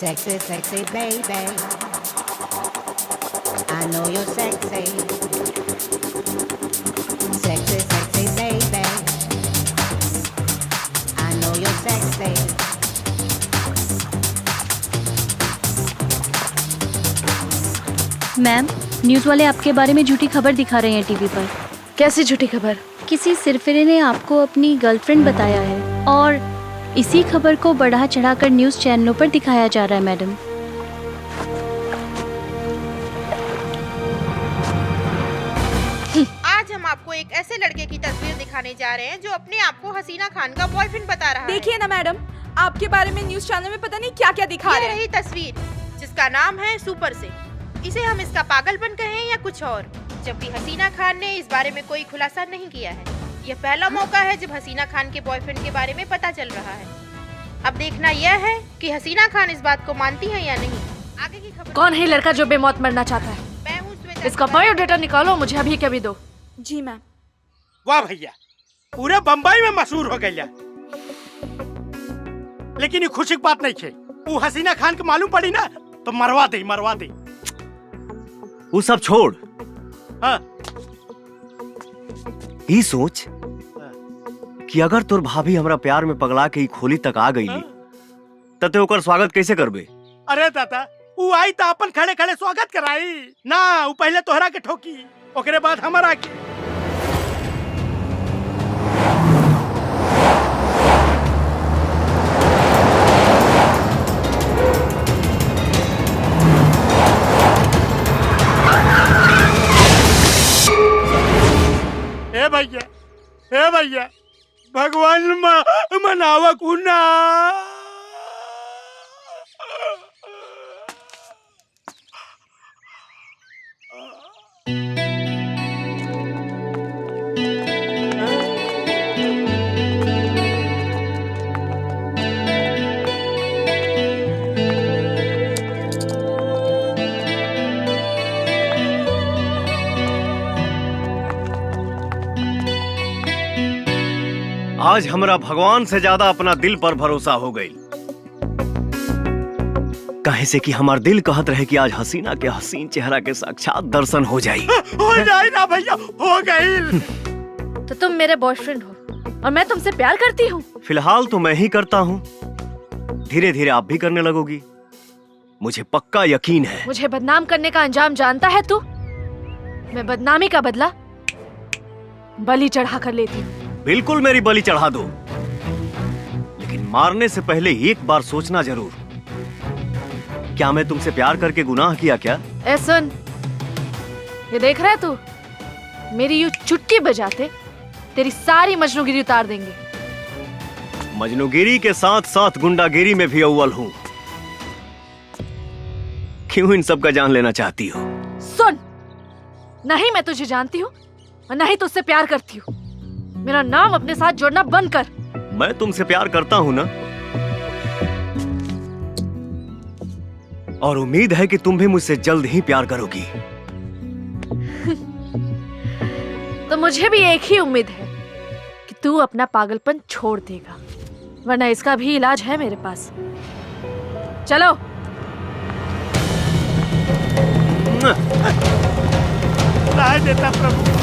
Sexy, sexy baby. I know you're sexy. Sexy, sexy baby. I know you're sexy. Ma'am, news वाले आपके बारे में झूठी खबर दिखा रहे हैं टीवी पर। कैसी झूठी खबर? किसी सिरफिरे ने आपको अपनी गर्लफ्रेंड बताया है और इसी खबर को बढ़ा चढ़ाकर न्यूज़ चैनलों पर दिखाया जा रहा है मैडम। आज हम आपको एक ऐसे लड़के की तस्वीर दिखाने जा रहे हैं जो अपने आप को हसीना खान का बॉयफ्रेंड बता रहा है। देखिए ना मैडम, आपके बारे में न्यूज़ चैनल में पता नहीं क्या क्या दिखा रहे हैं। रही तस्वीर जिसका नाम है सुपर से। इसे हम इसका पागलपन कहें या कुछ और, जबकि हसीना खान ने इस बारे में कोई खुलासा नहीं किया है। यह पहला मौका है जब हसीना खान के बॉयफ्रेंड के बारे में पता चल रहा है। अब देखना यह है कि हसीना खान इस बात को मानती है या नहीं। आगे की खबर। कौन है लड़का जो बेमौत मरना चाहता है? मैं हूँ श्वेता। इसका बायोडाटा निकालो, मुझे अभी के अभी दो। जी मैम। वाह भैया, पूरे बम्बई में मशहूर हो गया। लेकिन ये खुशी की बात नहीं है। वो हसीना खान के मालूम पड़ी ना तो मरवा दे। वो सब छोड़। हाँ। ई सोच कि अगर तोर भाभी हमरा प्यार में पगला के ई खोली तक आ गई तते ओकर स्वागत कैसे करबे? अरे दादा, वो आई तो अपन खड़े खड़े स्वागत कराई ना। वो पहले तोहरा के ठोकी, ओकरे बाद हमारा के। हे भैया, भगवान मनावा कुना। आज हमरा भगवान से ज्यादा अपना दिल पर भरोसा हो गई। काहे से कि हमार दिल कहत रहे कि आज हसीना के हसीन चेहरा के साक्षात दर्शन हो जाई। हो जाए ना भैया, हो गई। तो तुम मेरे बॉयफ्रेंड हो और मैं तुमसे प्यार करती हूँ। फिलहाल तो मैं ही करता हूँ, धीरे धीरे आप भी करने लगोगी, मुझे पक्का यकीन है। मुझे बदनाम करने का अंजाम जानता है तू? मैं बदनामी का बदला बलि चढ़ा कर लेती हूँ। बिल्कुल मेरी बलि चढ़ा दो, लेकिन मारने से पहले एक बार सोचना जरूर। क्या मैं तुमसे प्यार करके गुनाह किया क्या? ए सुन, ये देख रहा है तू? मेरी यूं चुटकी बजाते तेरी सारी मजनूगिरी उतार देंगे। मजनूगिरी के साथ साथ गुंडागिरी में भी अव्वल हूँ। क्यों इन सब का जान लेना चाहती हो? सुन, नहीं मैं तुझे जानती हूँ और नहीं तुझसे प्यार करती हूँ। मेरा नाम अपने साथ जोड़ना बंद कर। मैं तुमसे प्यार करता हूँ ना, और उम्मीद है कि तुम भी मुझसे जल्द ही प्यार करोगी। तो मुझे भी एक ही उम्मीद है कि तू अपना पागलपन छोड़ देगा, वरना इसका भी इलाज है मेरे पास। चलो। राह देता प्रभु।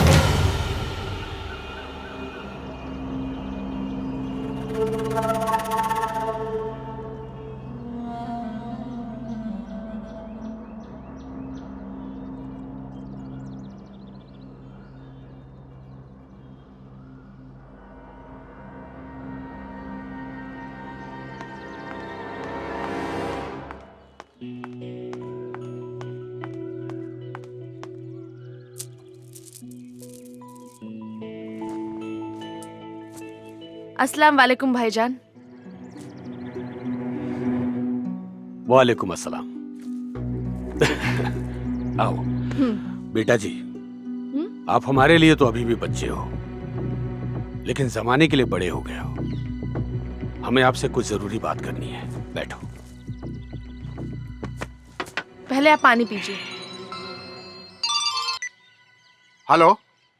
अस्सलाम वालेकुम भाईजान। वालेकुम अस्सलाम। आओ बेटा जी, आप हमारे लिए तो अभी भी बच्चे हो, लेकिन जमाने के लिए बड़े हो गए हो। हमें आपसे कुछ जरूरी बात करनी है, बैठो। पहले आप पानी पीजिए। हेलो,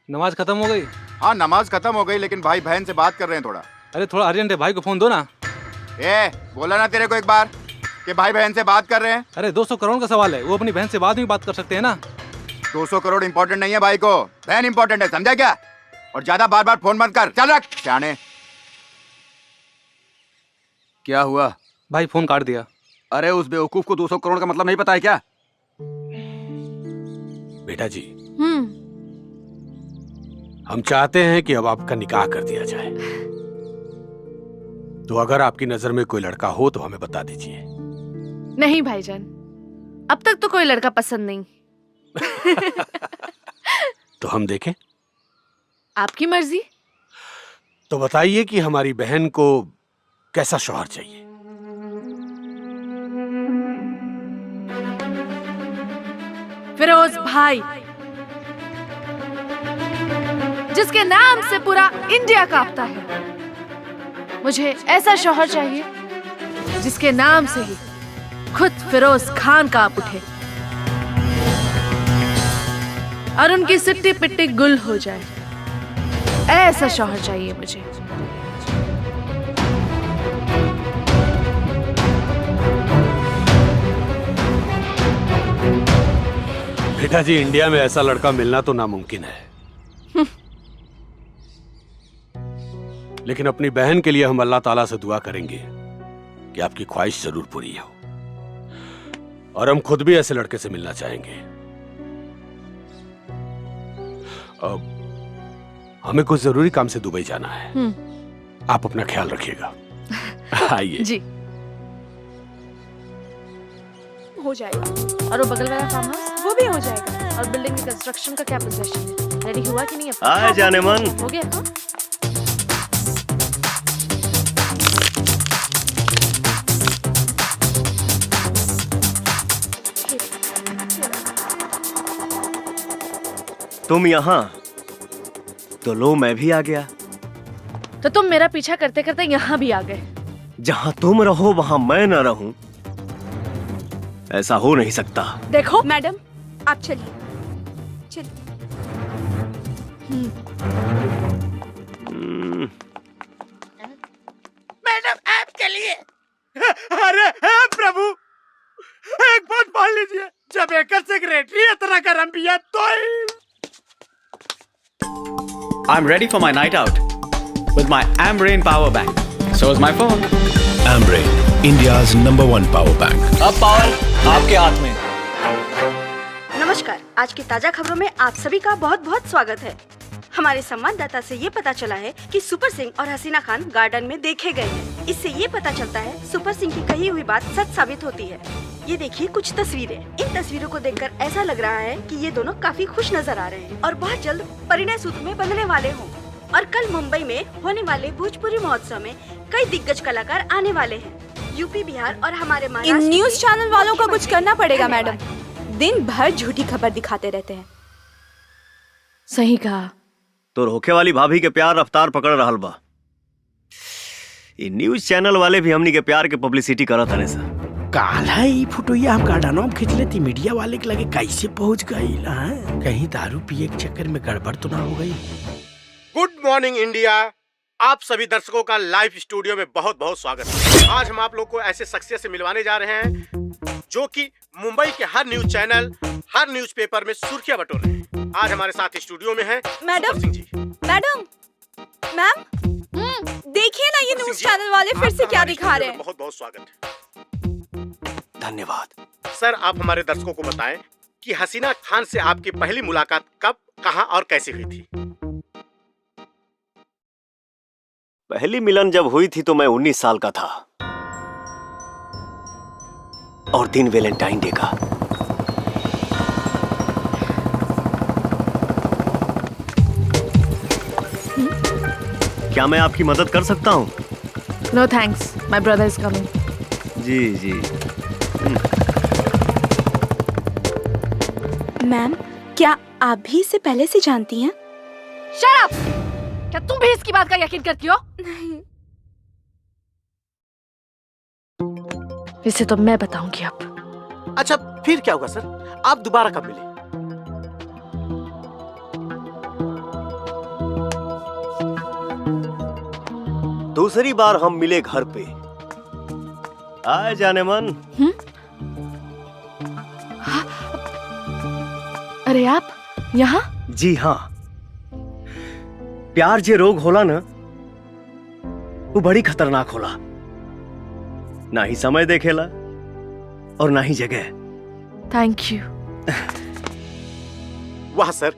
नमाज खत्म हो गई? हाँ नमाज खत्म हो गई, लेकिन भाई बहन से बात कर रहे हैं थोड़ा। अरे थोड़ा अर्जेंट है, भाई को फोन दो ना। ए बोला ना तेरे को एक बार। कि भाई बहन से बात कर रहे हैं? अरे 200 करोड़ का सवाल है, वो अपनी बहन से बाद में बात कर सकते हैं ना। 200 करोड़ इंपॉर्टेंट नहीं है भाई को, बहन इंपॉर्टेंट है, समझा क्या? और ज्यादा बार बार फोन बंद कर, चल रख शाने। क्या हुआ भाई? फोन काट दिया। अरे उस बेवकूफ को 200 करोड़ का मतलब नहीं पता है क्या? बेटा जी, हम चाहते हैं कि अब आपका निकाह कर दिया जाए। तो अगर आपकी नजर में कोई लड़का हो तो हमें बता दीजिए। नहीं भाईजान, अब तक तो कोई लड़का पसंद नहीं। तो हम देखें? आपकी मर्जी। तो बताइए कि हमारी बहन को कैसा शौहर चाहिए? फिरोज भाई, जिसके नाम से पूरा इंडिया कांपता है। मुझे ऐसा शौहर चाहिए जिसके नाम से ही खुद फिरोज खान कांप उठे और उनकी सिट्टी पिट्टी गुल हो जाए। ऐसा शौहर चाहिए मुझे। बेटा जी, इंडिया में ऐसा लड़का मिलना तो नामुमकिन है। लेकिन अपनी बहन के लिए हम अल्लाह ताला से दुआ करेंगे कि आपकी ख्वाहिश जरूर पूरी हो। और हम खुद भी ऐसे लड़के से मिलना चाहेंगे। हमें कुछ जरूरी काम से दुबई जाना है। आप अपना ख्याल रखिएगा। आइए जी। हो जाएगा। और वो बगल वाला फार्म हाउस वो भी हो जाएगा। और बिल्डिंग की कंस्ट्रक्शन का क्या पोजीशन है? रेडी हुआ कि नहीं? आए जाने मन। हो गया? हाँ? तुम यहाँ तो लो, मैं भी आ गया। तो तुम मेरा पीछा करते करते यहाँ भी आ गए। जहाँ तुम रहो वहाँ मैं न रहूं, ऐसा हो नहीं सकता। देखो मैडम, आप चलिए चलिए। मैडम आपके लिए। अरे प्रभु, एक बात मान लीजिए, जब एक सेक्रेटरी इतना गरम पिया तो I'm ready for my night out with my Ambrain power bank. So is my phone. Ambrain, India's #1 power bank. अब पावर आपके हाथ में। नमस्कार, आज की ताजा खबरों में आप सभी का बहुत बहुत स्वागत है। हमारे संवाददाता से ये पता चला है कि सुपर सिंह और हसीना खान गार्डन में देखे गए हैं। इससे ये पता चलता है सुपर सिंह की कही हुई बात सच साबित होती है। ये देखिए कुछ तस्वीरें। इन तस्वीरों को देखकर ऐसा लग रहा है कि ये दोनों काफी खुश नजर आ रहे हैं और बहुत जल्द परिणय सूत्र में बंधने वाले हों। और कल मुंबई में होने वाले भोजपुरी महोत्सव में कई दिग्गज कलाकार आने वाले हैं। यूपी, बिहार और हमारे इन न्यूज चैनल वालों को कुछ करना पड़ेगा मैडम। दिन भर झूठी खबर दिखाते रहते हैं। सही कहा। तो रोके वाली भाभी के प्यार रफ्तार पकड़ रहल बा। ये न्यूज चैनल वाले भी हमनी के प्यार के पब्लिसिटी करत हने सा। काला ई फोटोया हम गार्डनों में खींच लेती, मीडिया वाले के लगे कैसे पहुंच गई? कहीं दारू पिए के चक्कर में गड़बड़ तो ना हो गई? Good morning India. आप सभी दर्शकों का लाइव स्टूडियो में बहुत बहुत स्वागत है। आज हम आप लोग को ऐसे शख्सियत से मिलवाने जा रहे हैं जो कि मुंबई के हर न्यूज चैनल, हर न्यूज़पेपर में सुर्खियां बटोर रहे हैं। आज हमारे साथ स्टूडियो में है madam. Singh ji. Madam, ma'am, देखिए ना ये न्यूज चैनल वाले फिर से क्या दिखा रहे हैं। बहुत बहुत स्वागत है। धन्यवाद। सर, आप हमारे दर्शकों को बताएं कि हसीना खान से आपकी पहली मुलाकात कब, कहां और कैसे हुई थी? पहली मिलन जब हुई थी तो मैं 19 साल का था और दिन वैलेंटाइन डे का। क्या मैं आपकी मदद कर सकता हूँ? No thanks, my brother is coming. जी जी। मैम, क्या आप भी इसे पहले से जानती हैं? Shut up! क्या तुम भी इसकी बात का यकीन करती हो? नहीं। इसे तो मैं बताऊंगी अब। अच्छा, फिर क्या हुआ सर? आप दोबारा कब मिले? दूसरी बार हम मिले घर पे आए जाने मन। अरे आप यहाँ? जी हाँ, प्यार जे रोग होला ना, वो बड़ी खतरनाक होला। ना ही समय देखेला और ना ही जगह। Thank you. वाह सर,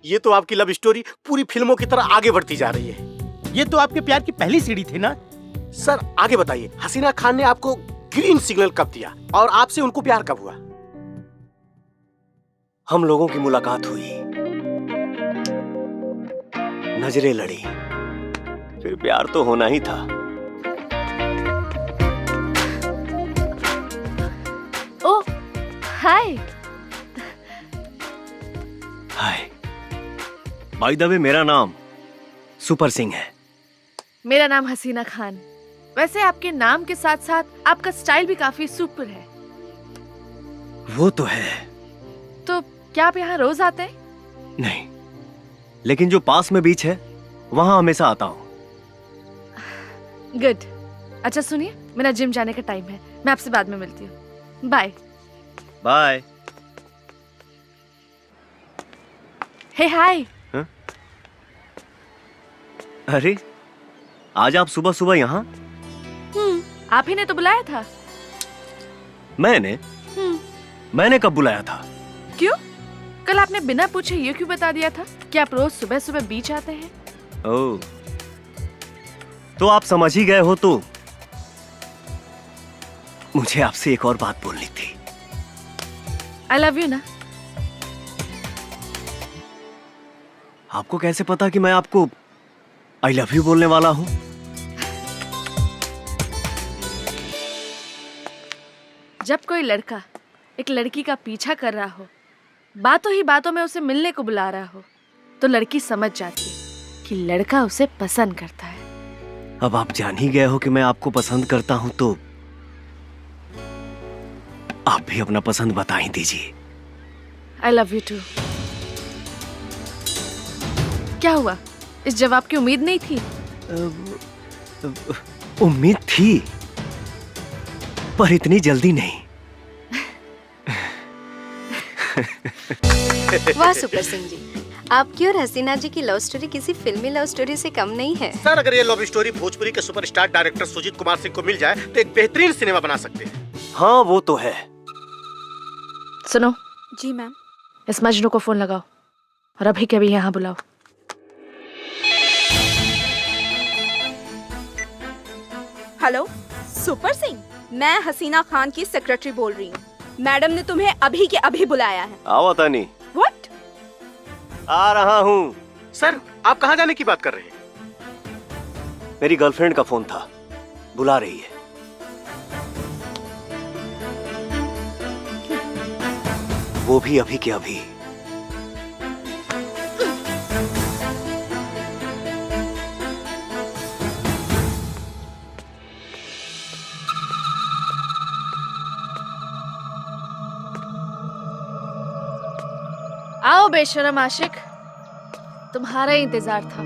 ये तो आपकी लव स्टोरी पूरी फिल्मों की तरह आगे बढ़ती जा रही है। ये तो आपके प्यार की पहली सीढ़ी थी ना। सर आगे बताइए, हसीना खान ने आपको ग्रीन सिग्नल कब दिया और आपसे उनको प्यार कब हुआ? हम लोगों की मुलाकात हुई, नजरें लड़ी, फिर प्यार तो होना ही था। ओ हाय। हाय। बाय द वे, मेरा नाम सुपर सिंह है। मेरा नाम हसीना खान। वैसे आपके नाम के साथ साथ आपका स्टाइल भी काफी सुपर है। वो तो है। तो क्या आप यहाँ रोज आते हैं? नहीं, लेकिन जो पास में बीच है वहां हमेशा आता हूँ। गुड। अच्छा सुनिए, मेरा जिम जाने का टाइम है, मैं आपसे बाद में मिलती हूँ। बाय। बाय। हे हाय। अरे आज आप सुबह सुबह यहाँ? आप ही ने तो बुलाया था। मैंने कब बुलाया था? क्यों? कल आपने बिना पूछे ये क्यों बता दिया था कि आप रोज सुबह सुबह बीच आते हैं? ओह, तो आप समझ ही गए हो। तो मुझे आपसे एक और बात बोलनी थी। आई लव यू ना। आपको कैसे पता कि मैं आपको आई लव यू बोलने वाला हूं? जब कोई लड़का एक लड़की का पीछा कर रहा हो, बातों ही बातों में उसे मिलने को बुला रहा हो, तो लड़की समझ जाती है कि लड़का उसे पसंद करता है। अब आप जान ही गए हो कि मैं आपको पसंद करता हूं, तो आप भी अपना पसंद बता ही दीजिए। I love you too. क्या हुआ? इस जवाब की उम्मीद नहीं थी? उम्मीद थी, पर इतनी जल्दी नहीं। वाह सुपर सिंह जी, आपकी और हसीना जी की लव स्टोरी किसी फिल्मी लव स्टोरी से कम नहीं है। सर अगर ये लव स्टोरी भोजपुरी के सुपरस्टार डायरेक्टर सुजीत कुमार सिंह को मिल जाए तो एक बेहतरीन सिनेमा बना सकते हैं। हाँ वो तो है। सुनो। जी मैम। इस मजनू को फोन लगाओ और अभी के अभी यहाँ बुलाओ। हेलो सुपर सिंह, मैं हसीना खान की सेक्रेटरी बोल रही हूँ। मैडम ने तुम्हें अभी के अभी बुलाया है। आओ तानी। व्हाट? आ रहा हूँ। सर आप कहाँ जाने की बात कर रहे हैं? मेरी गर्लफ्रेंड का फोन था, बुला रही है। वो भी अभी के अभी। आओ बेशरम आशिक, तुम्हारा ही इंतजार था।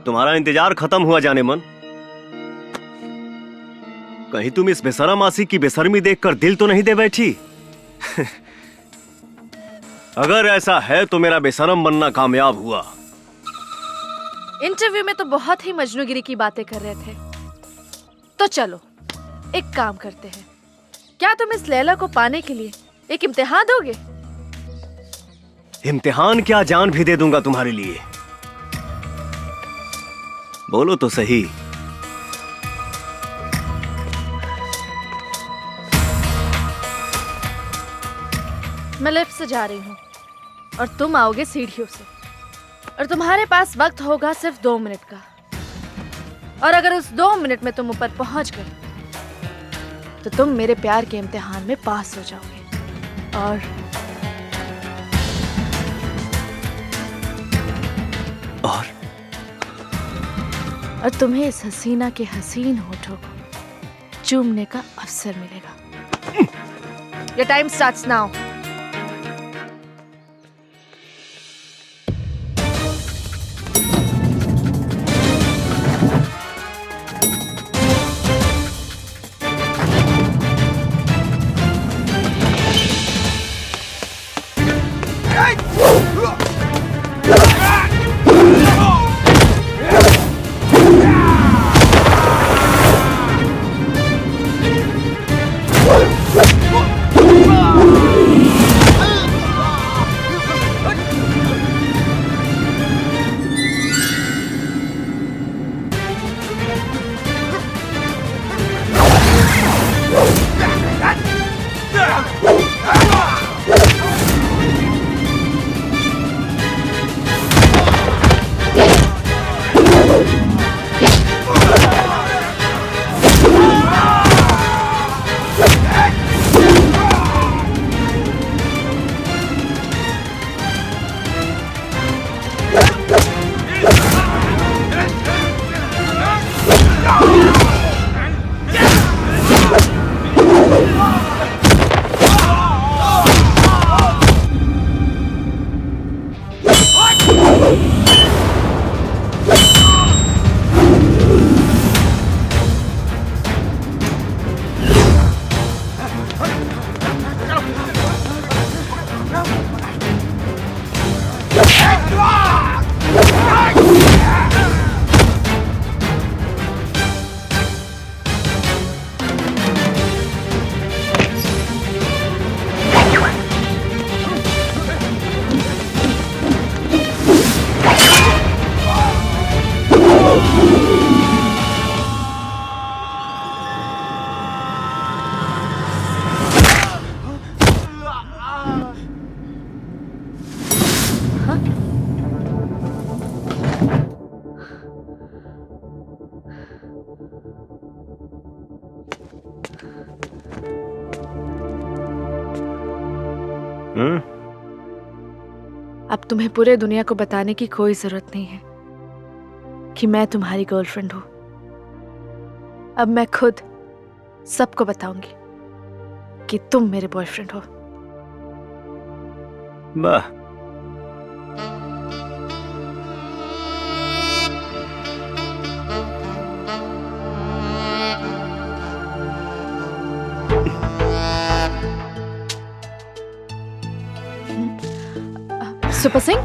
तुम्हारा इंतजार खत्म हुआ जाने मन। कहीं तुम इस बेशरम आशिक की बेशर्मी देखकर दिल तो नहीं दे बैठी? अगर ऐसा है तो मेरा बेशरम बनना कामयाब हुआ। इंटरव्यू में तो बहुत ही मजनूगिरी की बातें कर रहे थे। तो चलो एक काम करते हैं, क्या तुम इस लैला को पाने के लिए एक इम्तिहान दोगे? इम्तिहान क्या, जान भी दे दूंगा तुम्हारे लिए। बोलो तो सही। मैं लिफ्ट से जा रही हूँ और तुम आओगे सीढ़ियों से, और तुम्हारे पास वक्त होगा सिर्फ 2 मिनट का। और अगर उस 2 मिनट में तुम ऊपर पहुंच गए तो तुम मेरे प्यार के इम्तिहान में पास हो जाओगे। और तुम्हें इस हसीना के हसीन होठों को चूमने का अवसर मिलेगा। Your time starts now. तुम्हें पूरे दुनिया को बताने की कोई जरूरत नहीं है कि मैं तुम्हारी गर्लफ्रेंड हूं। अब मैं खुद सबको बताऊंगी कि तुम मेरे बॉयफ्रेंड हो। वाह, सुपर सिंह,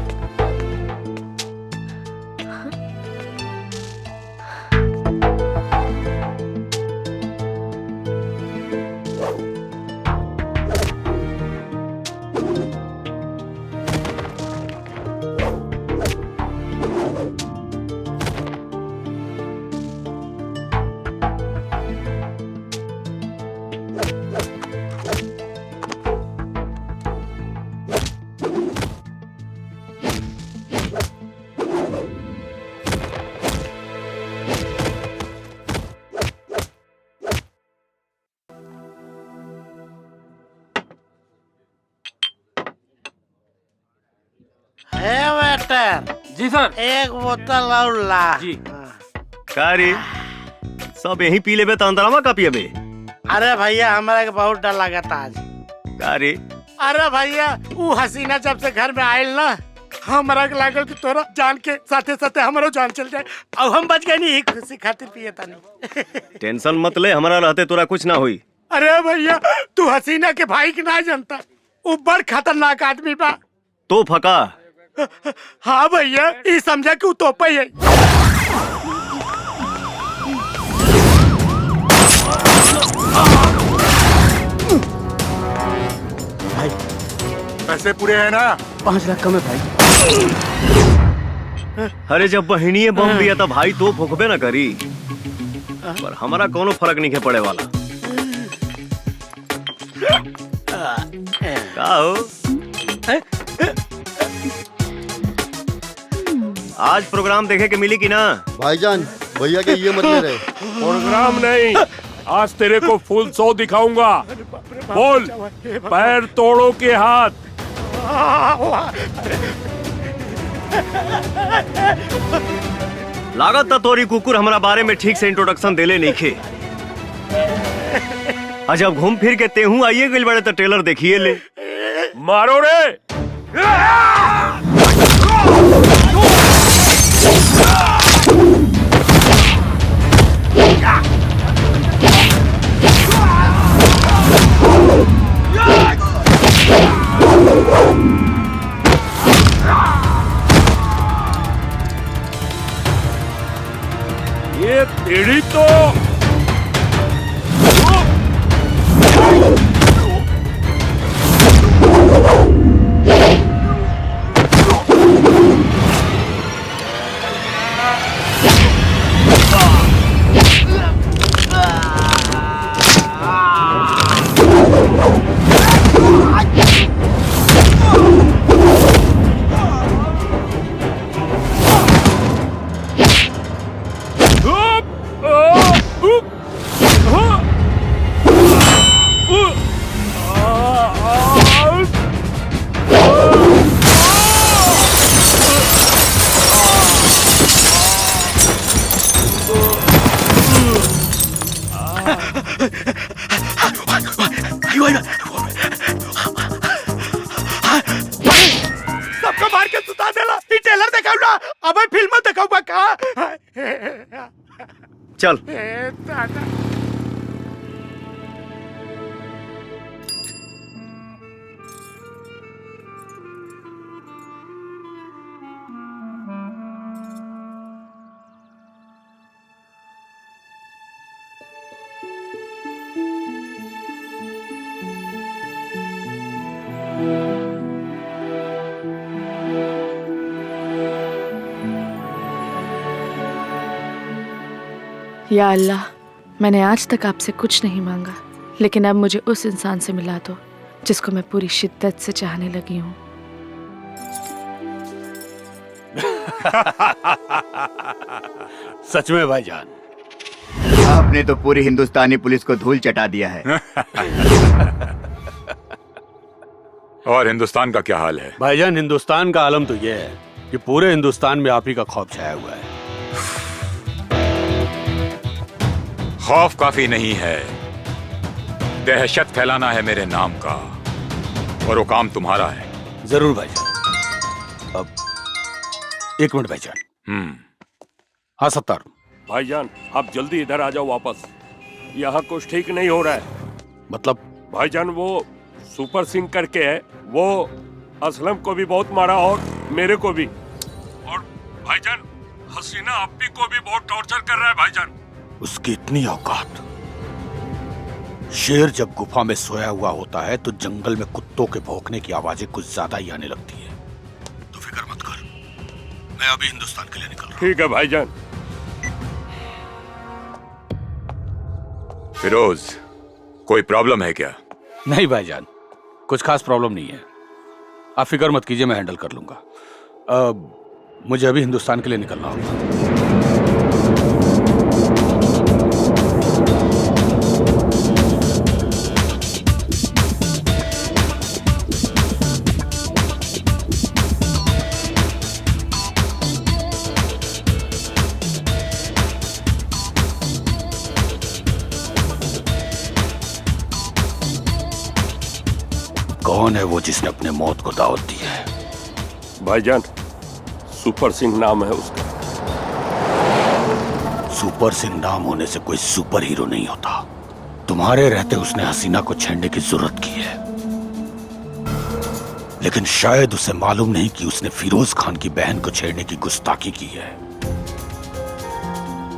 वेटर। जी सर। एक बोतल और ला। जी। का रे, सब यही पी लेबे तो अंदरवा का पियबे? अरे भैया हमारा के बहुत डर लगा था आज। का रे? अरे भैया वो हसीना जब से घर में आयल ना, हमारा के लागल कि तोरा जान के साथे साथे हमारो जान चल जाए, अब हम बच गए नहीं, खुशी खातिर पिए तानी। टेंशन मत ले, हमारा रहते तोरा कुछ ना हुई। अरे भैया तू हसीना के भाई के ना जानता, वो बड़ खतरनाक आदमी बा। तो फका? हाँ भैया, ये समझा कि वो तोपा ही है। भाई पैसे पूरे हैं ना? 5 लाख कम है भाई। अरे जब बहनिये बम दिया था भाई तो फूकबे ना करी, पर हमारा कोनो फर्क नहीं है पड़े वाला। का हो? आज प्रोग्राम देखे के मिली कि ना? भाईजान भैया के ये मत ले रहे। प्रोग्राम नहीं, आज तेरे को फुल 100 दिखाऊंगा। बोल, पैर तोड़ो के हाथ। लागत था तोरी कुकुर हमारा बारे में ठीक से इंट्रोडक्शन देले नहीं खे। जब घूम फिर के तेहू आइए गइल बड़े तो ट्रेलर देखिए ले। मारो रे। ये तेरी तो सबको मार के सुता देला। ये ट्रेलर दिखाऊ ना, अब फिल्म दिखाऊ बा का। चल। या अल्लाह, मैंने आज तक आपसे कुछ नहीं मांगा, लेकिन अब मुझे उस इंसान से मिला दो जिसको मैं पूरी शिद्दत से चाहने लगी हूँ। सच में भाईजान, आपने तो पूरी हिंदुस्तानी पुलिस को धूल चटा दिया है। और हिंदुस्तान का क्या हाल है? भाईजान, हिंदुस्तान का आलम तो यह है कि पूरे हिंदुस्तान में आप ही का खौफ छाया हुआ है। खौफ काफी नहीं है, दहशत फैलाना है मेरे नाम का, और वो काम तुम्हारा है। जरूर भाईजान। अब एक मिनट भाईजान। हाँ सत्तार। भाईजान आप जल्दी इधर आ जाओ वापस, यहाँ कुछ ठीक नहीं हो रहा है। मतलब? भाईजान वो सुपर सिंह करके है, वो असलम को भी बहुत मारा और मेरे को भी, और भाईजान हसीना अप्पी को भी बहुत टॉर्चर कर रहा है भाईजान। उसकी इतनी औकात। शेर जब गुफा में सोया हुआ होता है तो जंगल में कुत्तों के भौंकने की आवाजें कुछ ज्यादा ही आने लगती है। तो फिक्र मत कर, मैं अभी हिंदुस्तान के लिए निकल रहा हूं। ठीक है भाईजान। फिरोज, कोई प्रॉब्लम है क्या? नहीं भाईजान, कुछ खास प्रॉब्लम नहीं है। आप फिक्र मत कीजिए, मैं हैंडल कर लूंगा। मुझे अभी हिंदुस्तान के लिए निकलना होगा। कौन है वो जिसने अपने मौत को दावत दी है? भाईजान सुपर सिंह नाम है उसका। सुपर सिंह नाम होने से कोई सुपर हीरो नहीं होता। तुम्हारे रहते उसने हसीना को छेड़ने की जरूरत की है, लेकिन शायद उसे मालूम नहीं कि उसने फिरोज खान की बहन को छेड़ने की गुस्ताखी की है।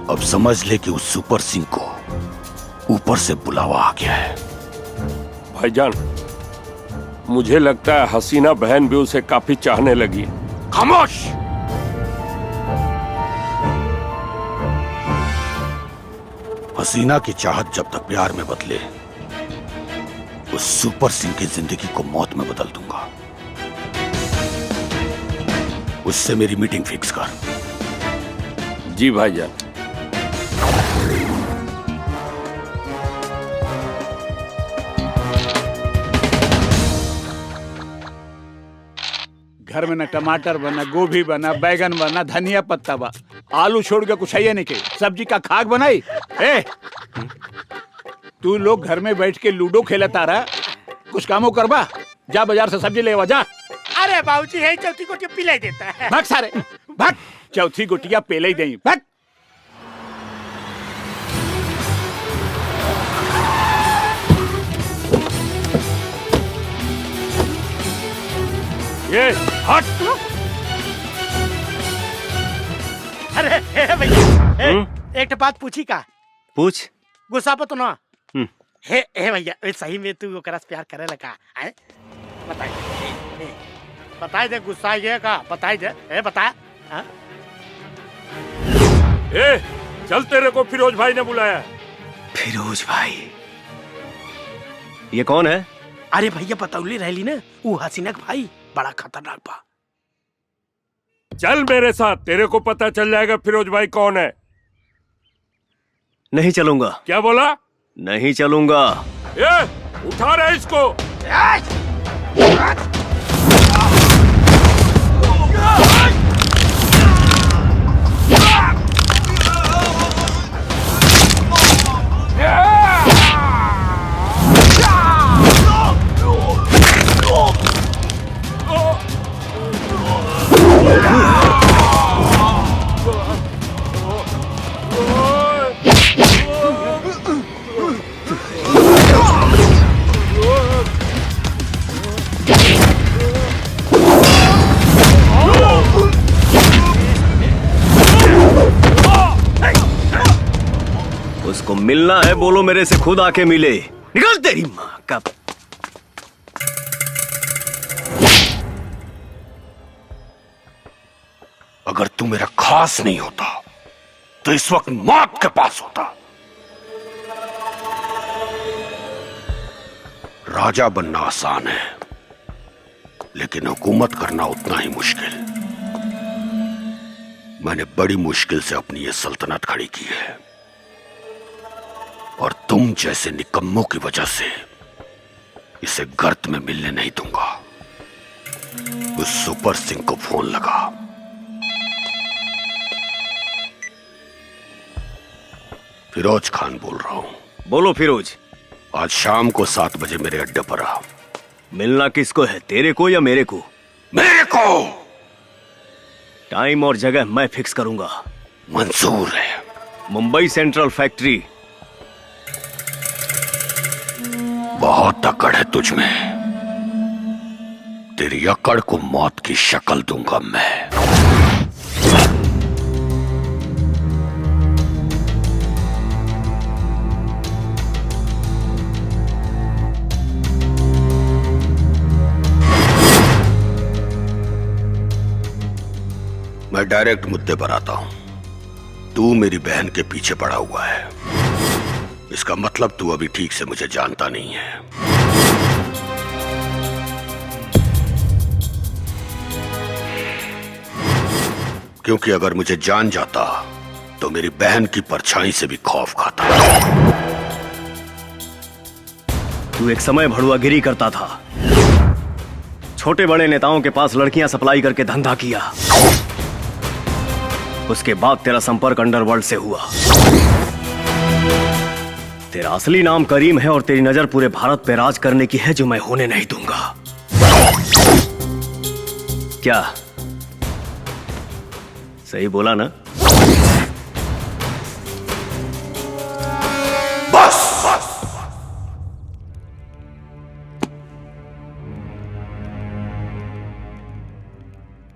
अब समझ ले कि उस सुपर सिंह को ऊपर से बुलावा आ गया है। भाईजान मुझे लगता है हसीना बहन भी उसे काफी चाहने लगी। खामोश! हसीना की चाहत जब तक प्यार में बदले, उस सुपर सिंह की जिंदगी को मौत में बदल दूंगा। उससे मेरी मीटिंग फिक्स कर। जी भाईजान। घर में न टमाटर बना, गोभी बना, बैगन बना, धनिया पत्ता बा, आलू छोड़ के कुछ है नहीं के सब्जी का खाक बनाई। ए तू लोग घर में बैठ के लूडो खेलता रहा, कुछ कामों करबा। जा बाजार से सब्जी ले जा। अरे बाबूजी है चौथी को पिलाई देता है। भाग सारे भाग, चौथी गोटिया पेले ही दें। भाग। ये हट। अरे भैया एक बात पूछी का? पूछ। गुस्सा पर तो ना। हे भैया सही में तू ओकरा से प्यार करे लगा? बताई दे गुस्सा ये का, बताई दे बता। ए चल, तेरे को फिरोज भाई ने बुलाया। फिरोज भाई? ये कौन है? अरे भैया पतौली रहली ना, वो हसीना का भाई, बड़ा खतरनाक बा। चल मेरे साथ, तेरे को पता चल जाएगा फिरोज भाई कौन है। नहीं चलूंगा। क्या बोला? नहीं चलूंगा। ए उठा रहे इसको। उसको मिलना है, बोलो मेरे से खुद आके मिले। निकल तेरी माँ का। अगर तू मेरा खास नहीं होता तो इस वक्त मौत के पास होता। राजा बनना आसान है, लेकिन हुकूमत करना उतना ही मुश्किल। मैंने बड़ी मुश्किल से अपनी ये सल्तनत खड़ी की है, और तुम जैसे निकम्मों की वजह से इसे गर्त में मिलने नहीं दूंगा। उस सुपर सिंह को फोन लगा। फिरोज खान बोल रहा हूं। बोलो फिरोज। आज शाम को 7 बजे मेरे अड्डे पर आ। मिलना किसको है, तेरे को या मेरे को? मेरे को। टाइम और जगह मैं फिक्स करूंगा। मंजूर है। Mumbai central factory. बहुत अकड़ है तुझ में। तेरी अकड़ को मौत की शक्ल दूंगा मैं। मैं डायरेक्ट मुद्दे पर आता हूं। तू मेरी बहन के पीछे पड़ा हुआ है। इसका मतलब तू अभी ठीक से मुझे जानता नहीं है। क्योंकि अगर मुझे जान जाता तो मेरी बहन की परछाई से भी खौफ खाता। तू एक समय भड़ुआगिरी करता था, छोटे बड़े नेताओं के पास लड़कियां सप्लाई करके धंधा किया। उसके बाद तेरा संपर्क अंडरवर्ल्ड से हुआ। तेरा असली नाम करीम है और तेरी नजर पूरे भारत पे राज करने की है, जो मैं होने नहीं दूंगा। क्या सही बोला ना? बस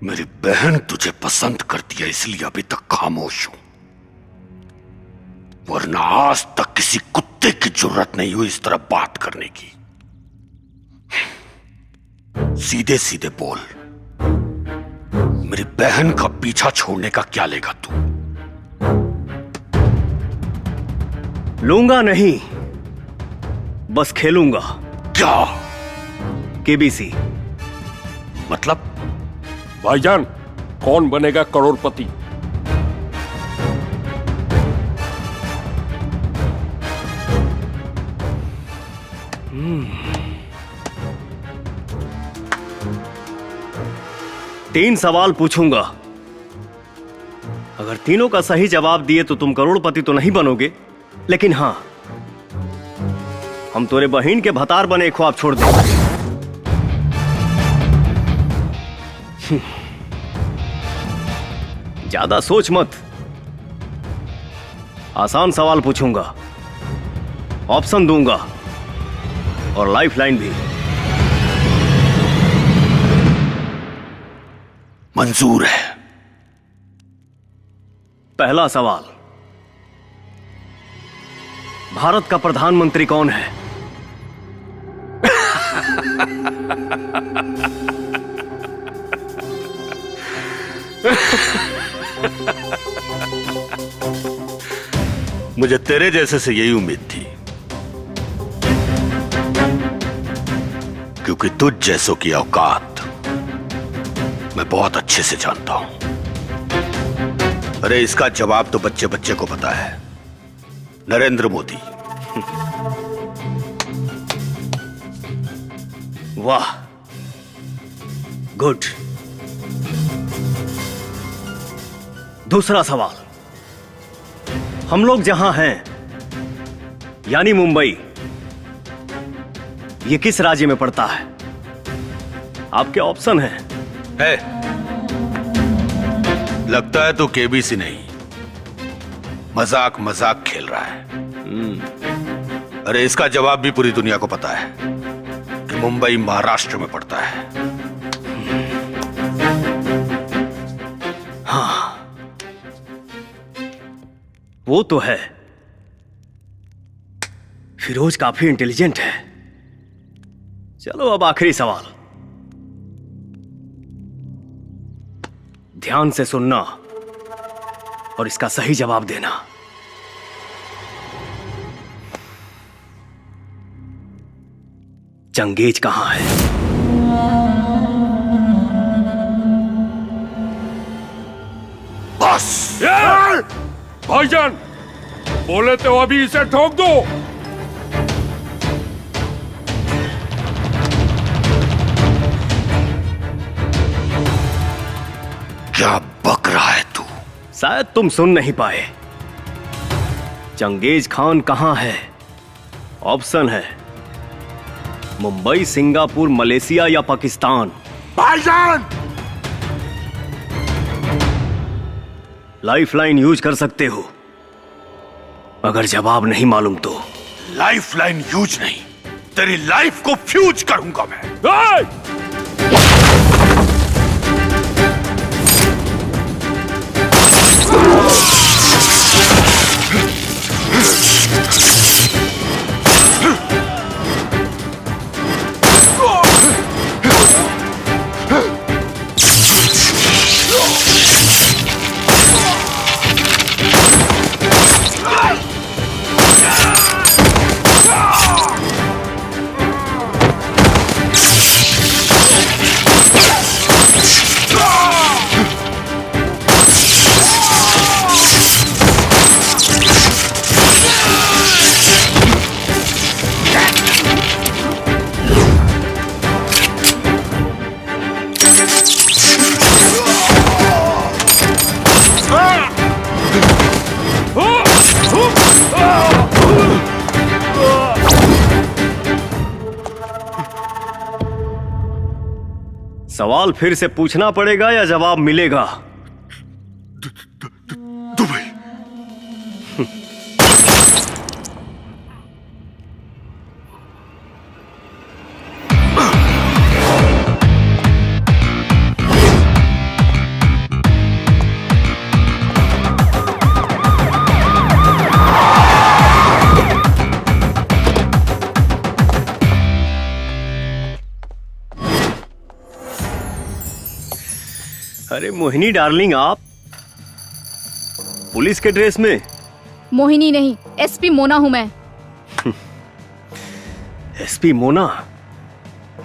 मेरी बहन तुझे पसंद करती है, इसलिए अभी तक खामोश हूं। वरना आज तक किसी कुत्ते की जरूरत नहीं हुई इस तरह बात करने की। सीधे सीधे बोल, मेरी बहन का पीछा छोड़ने का क्या लेगा तू? लूंगा नहीं, बस खेलूंगा। क्या? केबीसी। मतलब? भाईजान, कौन बनेगा करोड़पति? तीन सवाल पूछूंगा। अगर तीनों का सही जवाब दिए तो तुम करोड़पति तो नहीं बनोगे, लेकिन हां, हम तोरे बहन के भतार बने ख्वाब छोड़ देंगे। ज्यादा सोच मत। आसान सवाल पूछूंगा, ऑप्शन दूंगा और लाइफलाइन भी। मंजूर है। पहला सवाल, भारत का प्रधानमंत्री कौन है? मुझे तेरे जैसे से यही उम्मीद थी, क्योंकि तुझ जैसों की औकात मैं बहुत अच्छे से जानता हूं। अरे इसका जवाब तो बच्चे बच्चे को पता है, नरेंद्र मोदी। वाह, गुड। दूसरा सवाल, हम लोग जहां हैं यानी मुंबई, ये किस राज्य में पड़ता है? आपके ऑप्शन हैं। है। लगता है तो केबीसी नहीं, मजाक मजाक खेल रहा है। अरे इसका जवाब भी पूरी दुनिया को पता है कि मुंबई महाराष्ट्र में पड़ता है। हाँ, वो तो है। फिरोज काफी इंटेलिजेंट है। चलो अब आखिरी सवाल, ध्यान से सुनना और इसका सही जवाब देना। चंगेज कहां है? बस। भाईजान, बोले तो अभी इसे ठोक दो। क्या बक रहा है तू? शायद तुम सुन नहीं पाए। चंगेज खान कहां है? ऑप्शन है मुंबई, सिंगापुर, मलेशिया या पाकिस्तान। भाईजान! लाइफलाइन यूज कर सकते हो, अगर जवाब नहीं मालूम तो। लाइफलाइन यूज नहीं, तेरी लाइफ को फ्यूज करूंगा मैं। सवाल फिर से पूछना पड़ेगा या जवाब मिलेगा? दुबई। अरे मोहिनी डार्लिंग, आप पुलिस के ड्रेस में? मोहिनी नहीं, एसपी मोना हूँ मैं। एसपी मोना?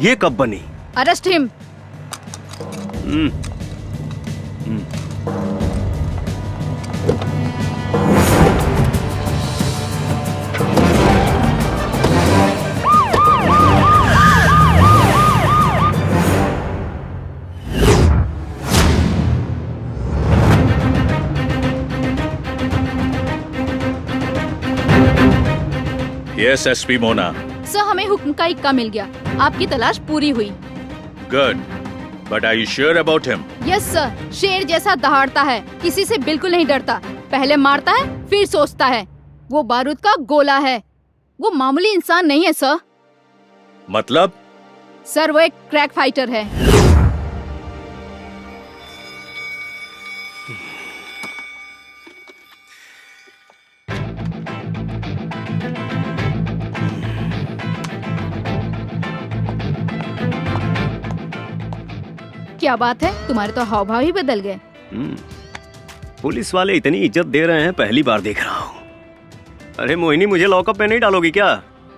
ये कब बनी? Arrest him. Yes SP Mona. Sir, हमें हुक्म का इक्का मिल गया, आपकी तलाश पूरी हुई। Good, but are you sure about him? Yes sir, शेर जैसा दहाड़ता है, किसी से बिल्कुल नहीं डरता, पहले मारता है फिर सोचता है। वो बारूद का गोला है, वो मामूली इंसान नहीं है सर। मतलब? सर, वो एक क्रैक फाइटर है। क्या बात है, तुम्हारे तो हाव भाव ही बदल गए। पुलिस वाले इतनी इज्जत दे रहे हैं, पहली बार देख रहा हूँ। अरे मोहिनी, मुझे लॉकअप में नहीं डालोगी क्या?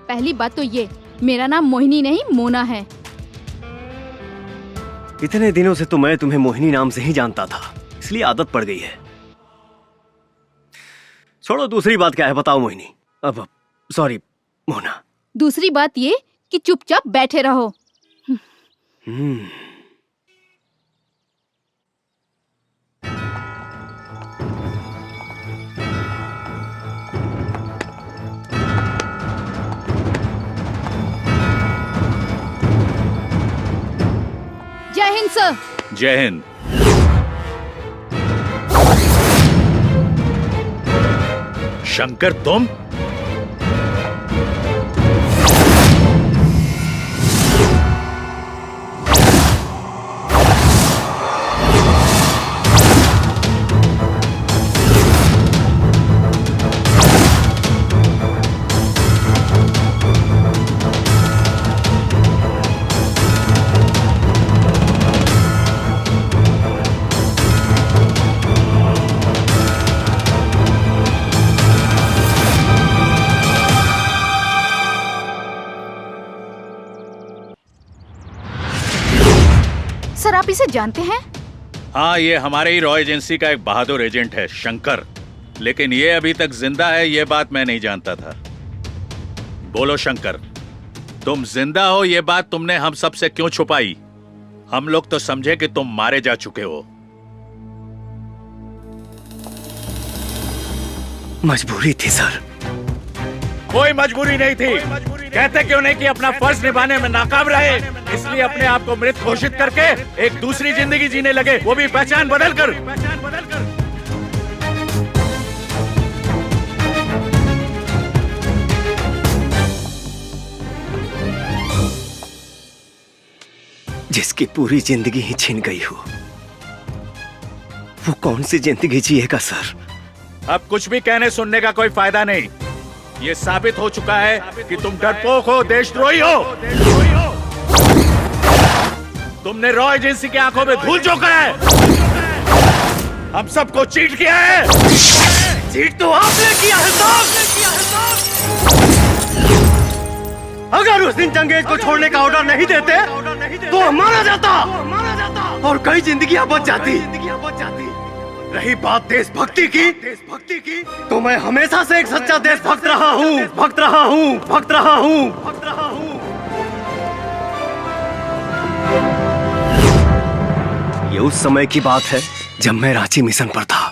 पहली बात तो ये, मेरा नाम मोहिनी नहीं मोना है। इतने दिनों से तो मैं तुम्हें मोहिनी नाम से ही जानता था, इसलिए आदत पड़ गई है। छोड़ो, दूसरी बात क्या है बताओ मोहिनी। अब सॉरी मोना। दूसरी बात ये कि चुपचाप बैठे रहो। जय हिंद सर। जय हिंद। शंकर, तुम? सर, आप इसे जानते हैं? हाँ, ये हमारे ही रॉ एजेंसी का एक बहादुर एजेंट है, शंकर। लेकिन ये अभी तक जिंदा है, ये बात मैं नहीं जानता था। बोलो शंकर, तुम जिंदा हो ये बात तुमने हम सब से क्यों छुपाई? हम लोग तो समझे कि तुम मारे जा चुके हो। मजबूरी थी सर। कोई मजबूरी नहीं थी। कहते क्यों नहीं कि अपना फर्ज निभाने में नाकाम रहे, इसलिए अपने आप को मृत घोषित करके एक दूसरी जिंदगी जीने लगे, वो भी पहचान बदल कर। जिसकी पूरी जिंदगी ही छिन गई हो, वो कौन सी जिंदगी जिएगा सर? अब कुछ भी कहने सुनने का कोई फायदा नहीं। ये साबित हो चुका है कि तुम डरपोक हो, देशद्रोही हो। तुमने रॉ एजेंसी की आंखों में धूल झोंका है, हम सबको चीट किया है। चीट तो आपने किया है साहब। अगर उस दिन चंगेज को छोड़ने का ऑर्डर नहीं देते तो हम मारा जाता और कई जिंदगियां बच जाती। रही बात देशभक्ति की, तो मैं हमेशा से एक सच्चा देशभक्त रहा हूँ। ये उस समय की बात है जब मैं रांची मिशन पर था।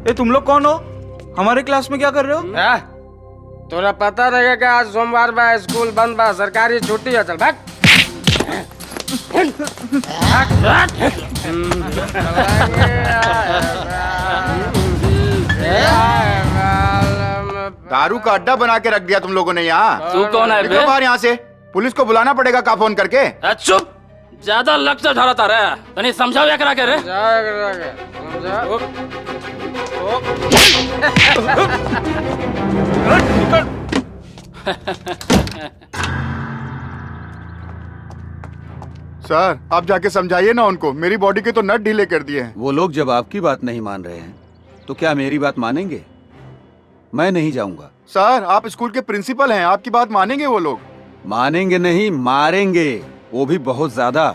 ए, तुम लोग कौन हो? हमारे क्लास में क्या कर रहे हो? तोरा पता रहेगा कि आज सोमवार बा, स्कूल बंद बा, सरकारी छुट्टी है। चल भाग। दारू का अड्डा बना के रख दिया तुम लोगों ने यहाँ। तू कौन है बे? बाहर यहाँ से पुलिस को बुलाना पड़ेगा का फोन करके। चुप, ज्यादा लक्ष्य ढालता रहे, तनी समझाओ या करा के रे। सर आप जाके समझाइए ना उनको, मेरी बॉडी के तो नट ढीले कर दिए हैं। वो लोग जब आपकी बात नहीं मान रहे हैं तो क्या मेरी बात मानेंगे? मैं नहीं जाऊंगा। सर आप स्कूल के प्रिंसिपल हैं, आपकी बात मानेंगे वो लोग? मानेंगे नहीं, मारेंगे, वो भी बहुत ज्यादा।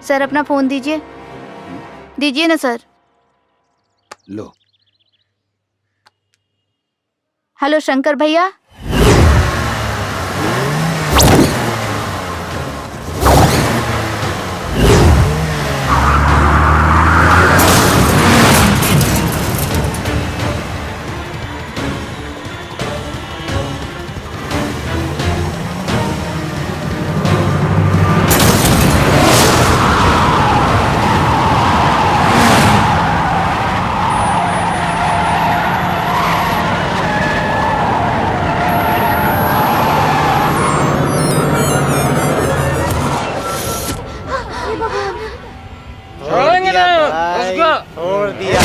सर अपना फोन दीजिए। दीजिए ना सर। लो। हेलो शंकर भैया। छोड़ दिया।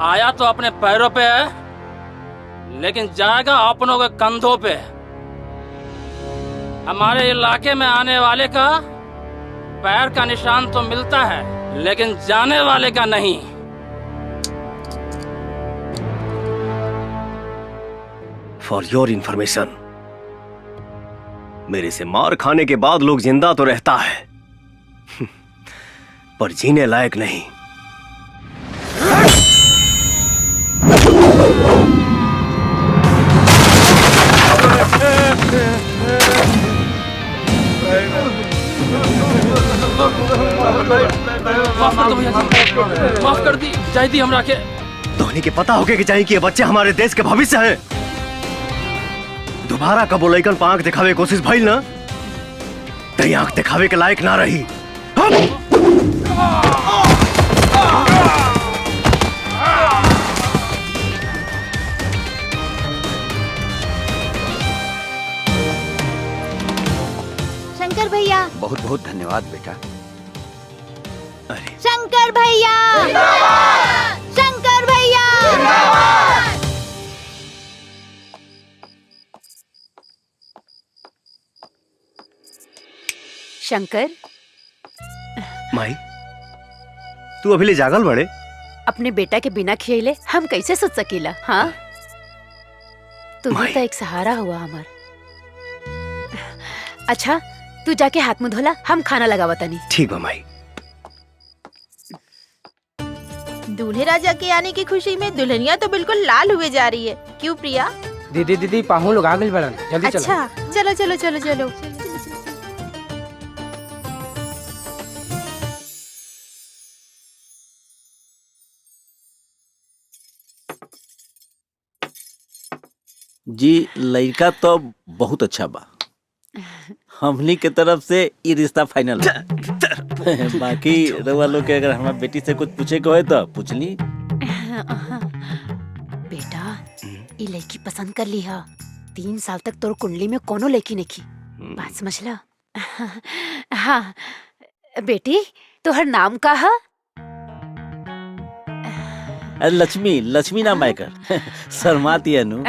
आया तो अपने पैरों पे है, लेकिन जाएगा अपनों के कंधों पे। हमारे इलाके में आने वाले का पैर का निशान तो मिलता है, लेकिन जाने वाले का नहीं। फॉर योर इंफॉर्मेशन, मेरे से मार खाने के बाद लोग जिंदा तो रहता है पर जीने लायक नहीं। माफ कर दी जायदी हमरा के। धोनी के पता होके कि चाहिए कि ये बच्चे हमारे देश के भविष्य हैं। दोबारा कबो लइकन पर आंख दिखावे कोशिश भइल ना, तई आंख दिखावे के लायक ना रही। शंकर भैया। बहुत बहुत धन्यवाद बेटा। शंकर भैया। शंकर भैया। शंकर। माई, तू अभी ले जागल बड़े? अपने बेटा के बिना खियले हम कैसे सोच सकीला? हाँ, तुम्हें तो एक सहारा हुआ हमार। अच्छा, तू जाके हाथ मुंह धोला, हम खाना लगावा तनी। ठीक बा माई। दूल्हे राजा के आने की खुशी में दुल्हनिया तो बिल्कुल लाल हुए जा रही है। क्यों प्रिया? दीदी पाहु लोग आ गइल बड़न, जल्दी चलो। अच्छा, चलो चलो चलो चलो। जी लड़का तो बहुत अच्छा बा, हमनी के तरफ से ये रिश्ता फाइनल है। बाकी रउआ लोग के अगर हमार बेटी से कुछ पूछे के होए तो पूछ ली। बेटा, ये लड़की पसंद कर ली हा। 3 साल तक तोर कुंडली में कोनो लड़की नहीं की, बात समझ ला। हाँ बेटी, तोहर नाम का है? लक्ष्मी नाम है कर। शर्माती है नु।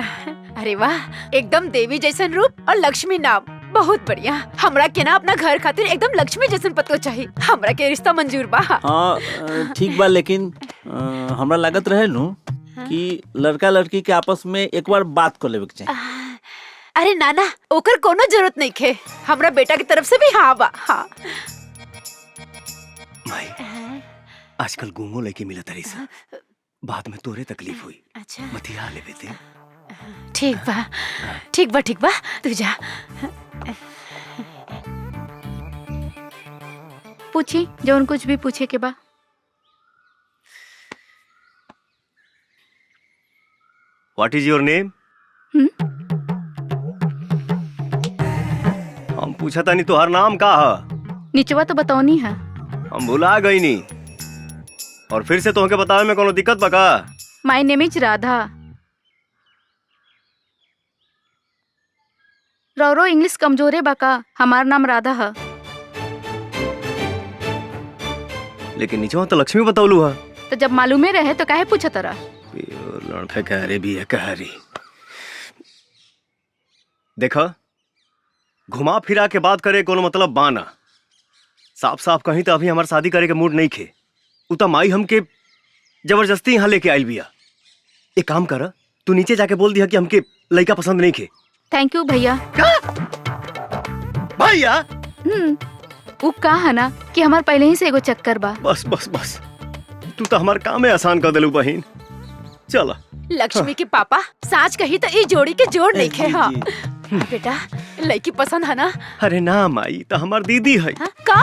अरे वाह, एकदम देवी जैसन रूप और लक्ष्मी नाम, बहुत बढ़िया। हमरा के ना अपना घर खातिर एकदम लक्ष्मी जैसन पतो चाहिए। हमरा के रिश्ता मंजूर बा। हाँ ठीक बा, लेकिन हमरा लागत रहे नु कि लड़का लड़की के आपस में एक बार बात कर लेवे के चाहिए। अरे नाना, ओकर कोनो जरूरत नहीं खे। हमरा बेटा की तरफ से भी हाँ बा। हाँ माई, आजकल गुमो लेके मिला तरी सा, बाद में तोरे तकलीफ हुई। अच्छा, मतिया ले बेटे। ठीक बा ठीक बा, तू जा। पूछी जौन कुछ भी पूछे के बा। What is your name? हम पूछा था नहीं तुहार नाम का है? निचवा तो बताओनी है। हम भुला गई नी, और फिर से तोहके बतावे में कोनो दिक्कत बा का? My name is Radha. रौरो इंग्लिश कमजोरे बा का? हमार नाम राधा है। लेकिन नीचवा तो लक्ष्मी बतौलू है। तो जब मालूमे रहे तो काहे पूछा तरा? लड़का कहरे भी है कहरी। देखा, घुमा फिरा के बात करे कोनो मतलब बाना। साफ साफ कहीं तो अभी हमार शादी करे के मूड नहीं खे। उता माई हमके जबरदस्ती यहाँ लेके आइल बिया। एक काम कर, तू नीचे जाके बोल दिया कि हमके लड़का पसंद नहीं खे। थैंक यू भैया। भैया? वो का है ना कि हमार पहले ही से एगो चक्कर बा। बस बस बस, तू तो हमार काम में आसान कर दिलू बहिन। चलो। लक्ष्मी के पापा साच कही तो ये जोड़ी के जोड़ नहीं खे। हाँ बेटा, लड़की पसंद है ना? अरे ना माई, तो हमार दीदी है। का?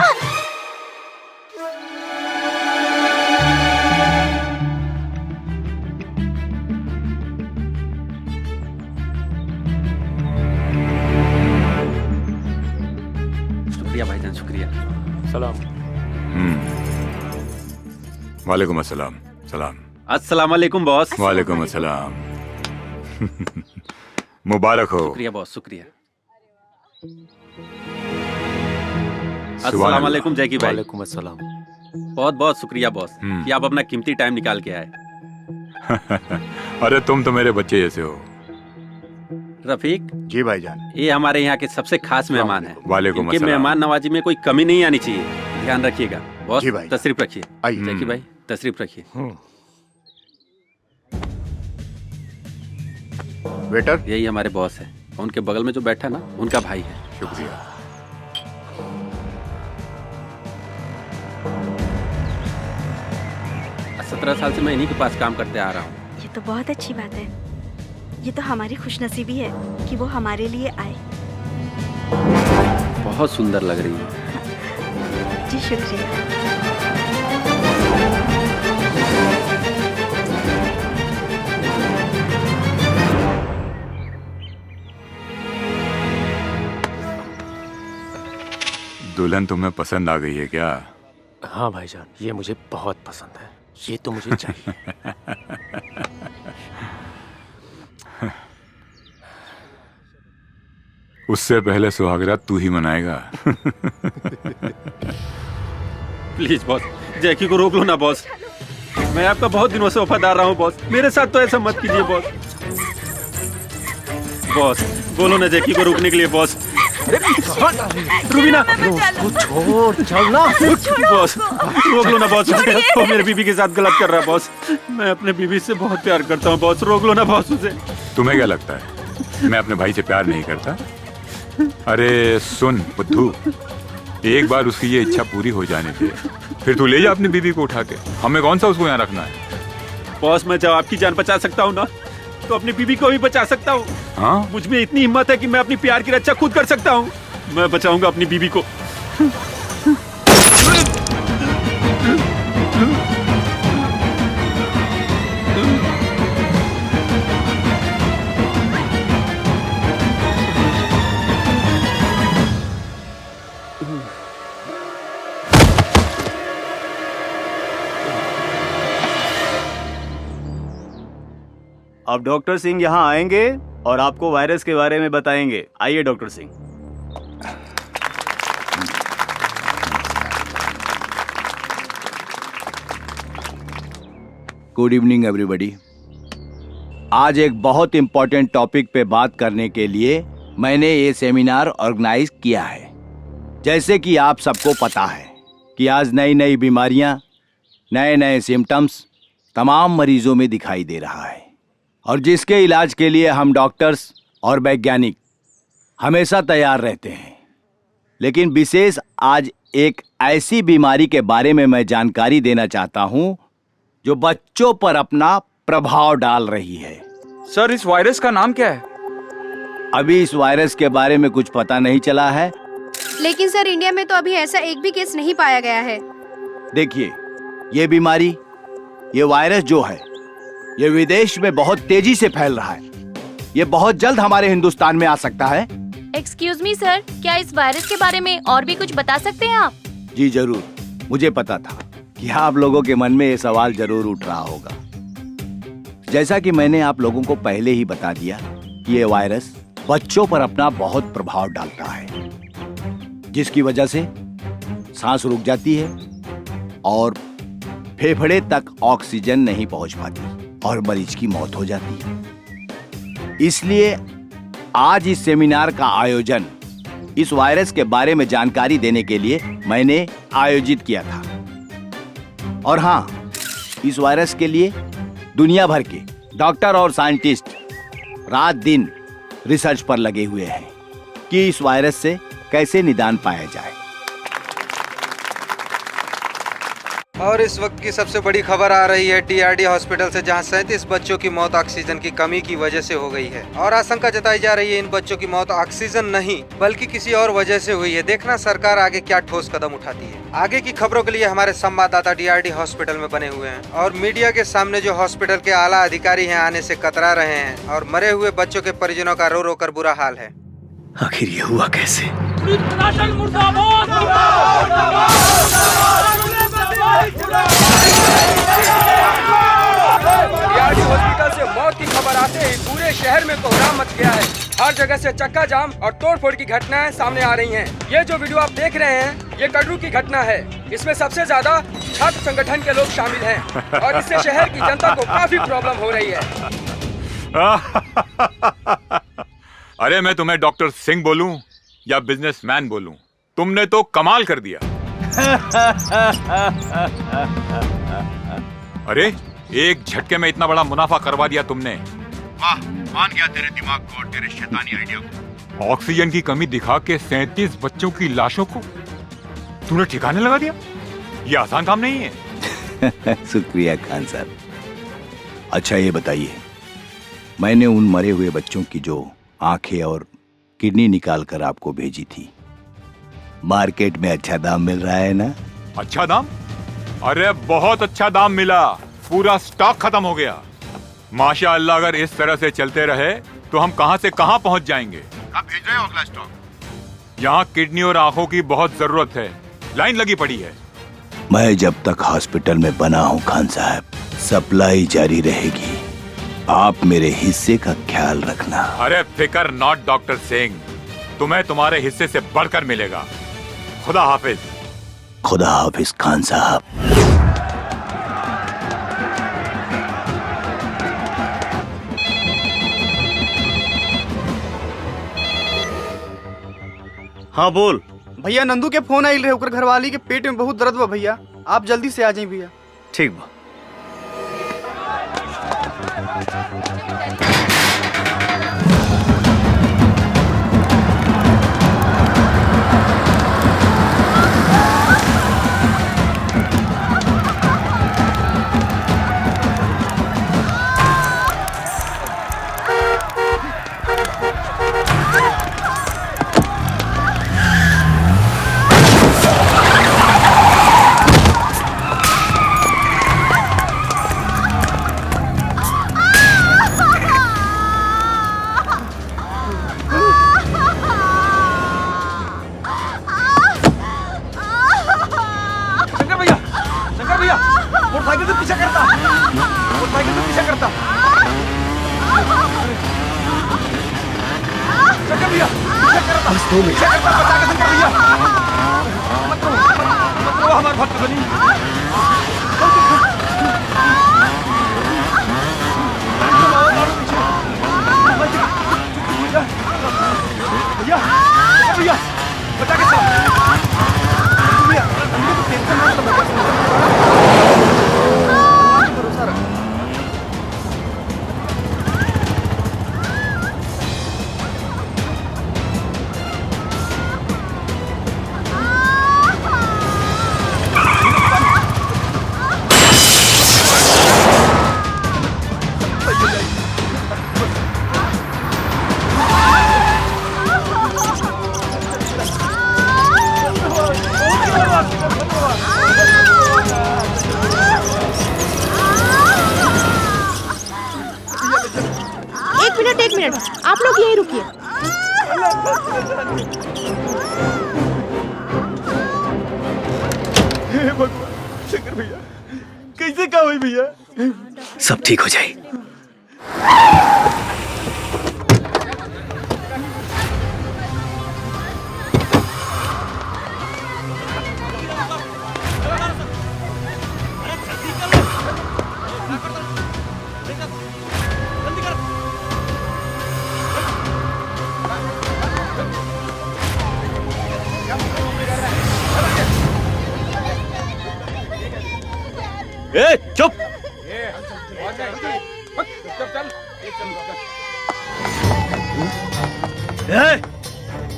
शुक्रिया भाईजान, शुक्रिया। सलाम। वालेकुम अस्सलाम। सलाम। अस्सलाम वालेकुम बॉस। वालेकुम अस्सलाम। मुबारक हो। शुक्रिया बॉस, शुक्रिया। अस्सलाम वालेकुम जैकी भाई। वालेकुम अस्सलाम। बहुत बहुत शुक्रिया बॉस कि आप अपना कीमती टाइम निकाल के आए। अरे तुम तो मेरे बच्चे जैसे हो। रफीक जी भाईजान। ये हमारे यहाँ के सबसे खास मेहमान हैं। वालेकुम इनके अस्सलाम। मेहमान नवाजी में कोई कमी नहीं आनी चाहिए, ध्यान रखिएगा। बॉस जी भाई। तशरीफ रखिए। आइए। जैकी भाई तशरीफ रखिए। वेटर, यही हमारे बॉस है। उनके बगल में जो बैठा ना, उनका भाई है। शुक्रिया। 17 साल से मैं इन्हीं के पास काम करते आ रहा हूँ। ये तो बहुत अच्छी बात है। ये तो हमारी खुशनसीबी है कि वो हमारे लिए आए। बहुत सुंदर लग रही है। जी शुक्रिया। दुल्हन तुम्हें पसंद आ गई है क्या? हाँ भाईजान, ये मुझे बहुत पसंद है। ये तो मुझे चाहिए। उससे पहले सुहागरात तू ही मनाएगा। प्लीज बॉस, जैकी को रोक लो ना बॉस। मैं आपका बहुत दिनों से वफादार रहा हूँ बॉस। मेरे साथ तो ऐसा मत कीजिए बॉस। बॉस बोलो ना जैकी को रोकने के लिए बॉस। रुबीना छोड़ चलना। बॉस रोक लो ना बॉस, वो मेरे बीबी के साथ गलत कर रहा है बॉस। मैं अपने बीबी से बहुत प्यार करता हूँ बॉस, रोक लो ना बॉस उसे। तुम्हें क्या लगता है मैं अपने भाई से प्यार नहीं करता? अरे सुन बुद्धू, एक बार उसकी ये इच्छा पूरी हो जाने दे, फिर तू ले जा अपनी बीबी को उठा के। हमें कौन सा उसको यहाँ रखना है? बॉस मैं जब आपकी जान बचा सकता हूँ ना, तो अपनी बीबी को भी बचा सकता हूँ। हाँ? मुझ में इतनी हिम्मत है कि मैं अपनी प्यार की रक्षा खुद कर सकता हूँ। मैं बचाऊंगा अपनी बीबी को। अब डॉक्टर सिंह यहाँ आएंगे और आपको वायरस के बारे में बताएंगे। आइए doctor Singh. Good evening everybody. आज एक बहुत इंपॉर्टेंट टॉपिक पे बात करने के लिए मैंने ये सेमिनार ऑर्गेनाइज किया है। जैसे कि आप सबको पता है कि आज नई नई बीमारियां, नए नए सिम्टम्स तमाम मरीजों में दिखाई दे रहा है, और जिसके इलाज के लिए हम डॉक्टर्स और वैज्ञानिक हमेशा तैयार रहते हैं। लेकिन विशेष आज एक ऐसी बीमारी के बारे में मैं जानकारी देना चाहता हूं जो बच्चों पर अपना प्रभाव डाल रही है। सर इस वायरस का नाम क्या है? अभी इस वायरस के बारे में कुछ पता नहीं चला है। लेकिन सर इंडिया में तो अभी ऐसा एक भी केस नहीं पाया गया है। देखिए, ये बीमारी, ये वायरस जो है, ये विदेश में बहुत तेजी से फैल रहा है। ये बहुत जल्द हमारे हिंदुस्तान में आ सकता है। एक्सक्यूज मी सर, क्या इस वायरस के बारे में और भी कुछ बता सकते हैं आप? जी जरूर, मुझे पता था कि आप लोगों के मन में ये सवाल जरूर उठ रहा होगा। जैसा कि मैंने आप लोगों को पहले ही बता दिया कि ये वायरस बच्चों पर अपना बहुत प्रभाव डालता है, जिसकी वजह से सांस रुक जाती है और फेफड़े तक ऑक्सीजन नहीं पहुंच पाती और मरीज की मौत हो जाती है। इसलिए आज इस सेमिनार का आयोजन इस वायरस के बारे में जानकारी देने के लिए मैंने आयोजित किया था। और हाँ, इस वायरस के लिए दुनिया भर के डॉक्टर और साइंटिस्ट रात दिन रिसर्च पर लगे हुए हैं कि इस वायरस से कैसे निदान पाया जाए। और इस वक्त की सबसे बड़ी खबर आ रही है DRD हॉस्पिटल से, जहां 37 बच्चों की मौत ऑक्सीजन की कमी की वजह से हो गई है। और आशंका जताई जा रही है इन बच्चों की मौत ऑक्सीजन नहीं बल्कि किसी और वजह से हुई है। देखना सरकार आगे क्या ठोस कदम उठाती है। आगे की खबरों के लिए हमारे संवाददाता DRD हॉस्पिटल में बने हुए हैं और मीडिया के सामने जो हॉस्पिटल के आला अधिकारी हैं आने से कतरा रहे हैं, और मरे हुए बच्चों के परिजनों का रो रो कर बुरा हाल है। आखिर ये हुआ कैसे? DRD हॉस्पिटल से मौत की खबर आते ही पूरे शहर में कोहराम मच गया है। हर जगह से चक्का जाम और तोड़फोड़ की घटनाएं सामने आ रही हैं। ये जो वीडियो आप देख रहे हैं, ये कटरू की घटना है। इसमें सबसे ज्यादा छात्र संगठन के लोग शामिल हैं और इससे शहर की जनता को काफी प्रॉब्लम हो रही है। अरे मैं तुम्हें डॉक्टर सिंह बोलूं या बिजनेसमैन बोलूं, तुमने तो कमाल कर दिया। अरे एक झटके में इतना बड़ा मुनाफा करवा दिया तुमने। वाह, मान गया तेरे दिमाग को और तेरे शैतानी आइडिया को। ऑक्सीजन की कमी दिखा के 37 बच्चों की लाशों को तूने ठिकाने लगा दिया। ये आसान काम नहीं है। शुक्रिया खान साहब। अच्छा ये बताइए, मैंने उन मरे हुए बच्चों की जो आंखें और किडनी निकाल कर आपको भेजी थी, मार्केट में अच्छा दाम मिल रहा है ना? अच्छा दाम? अरे बहुत अच्छा दाम मिला, पूरा स्टॉक खत्म हो गया। माशाअल्लाह, अगर इस तरह से चलते रहे तो हम कहां से कहां पहुंच जाएंगे। अब भेज रहे हो अगला स्टॉक? यहाँ किडनी और आंखों की बहुत जरूरत है, लाइन लगी पड़ी है। मैं जब तक हॉस्पिटल में बना हूँ खान साहब, सप्लाई जारी रहेगी। आप मेरे हिस्से का ख्याल रखना। अरे फिकर नॉट डॉक्टर सिंह, तुम्हें तुम्हारे हिस्से से बढ़कर मिलेगा। खुदा हाफिज। खुदा हाफिज खान साहब। हाँ बोल। भैया नंदू के फोन आइल रहे, ओकर घरवाली के पेट में बहुत दर्द बा भैया, आप जल्दी से आ जाइए भैया। ठीक बा। मोटरसाइकिल से पीछा करता, मोटरसाइकिल से पीछा करता। शंकर भैया पीछा करता, पीछा करता, बचा के शंकर भैया। मत रो हमारे भक्त बनी। भैया भैया बचा के भैया, हमने तो टेंशन ना तो भरोसा रख। एक मिनट, आप लोग यहीं रुकिए। हे भगवान, शंकर भैया कैसे क्या हुई भैया? सब ठीक हो जाए। ए चुप!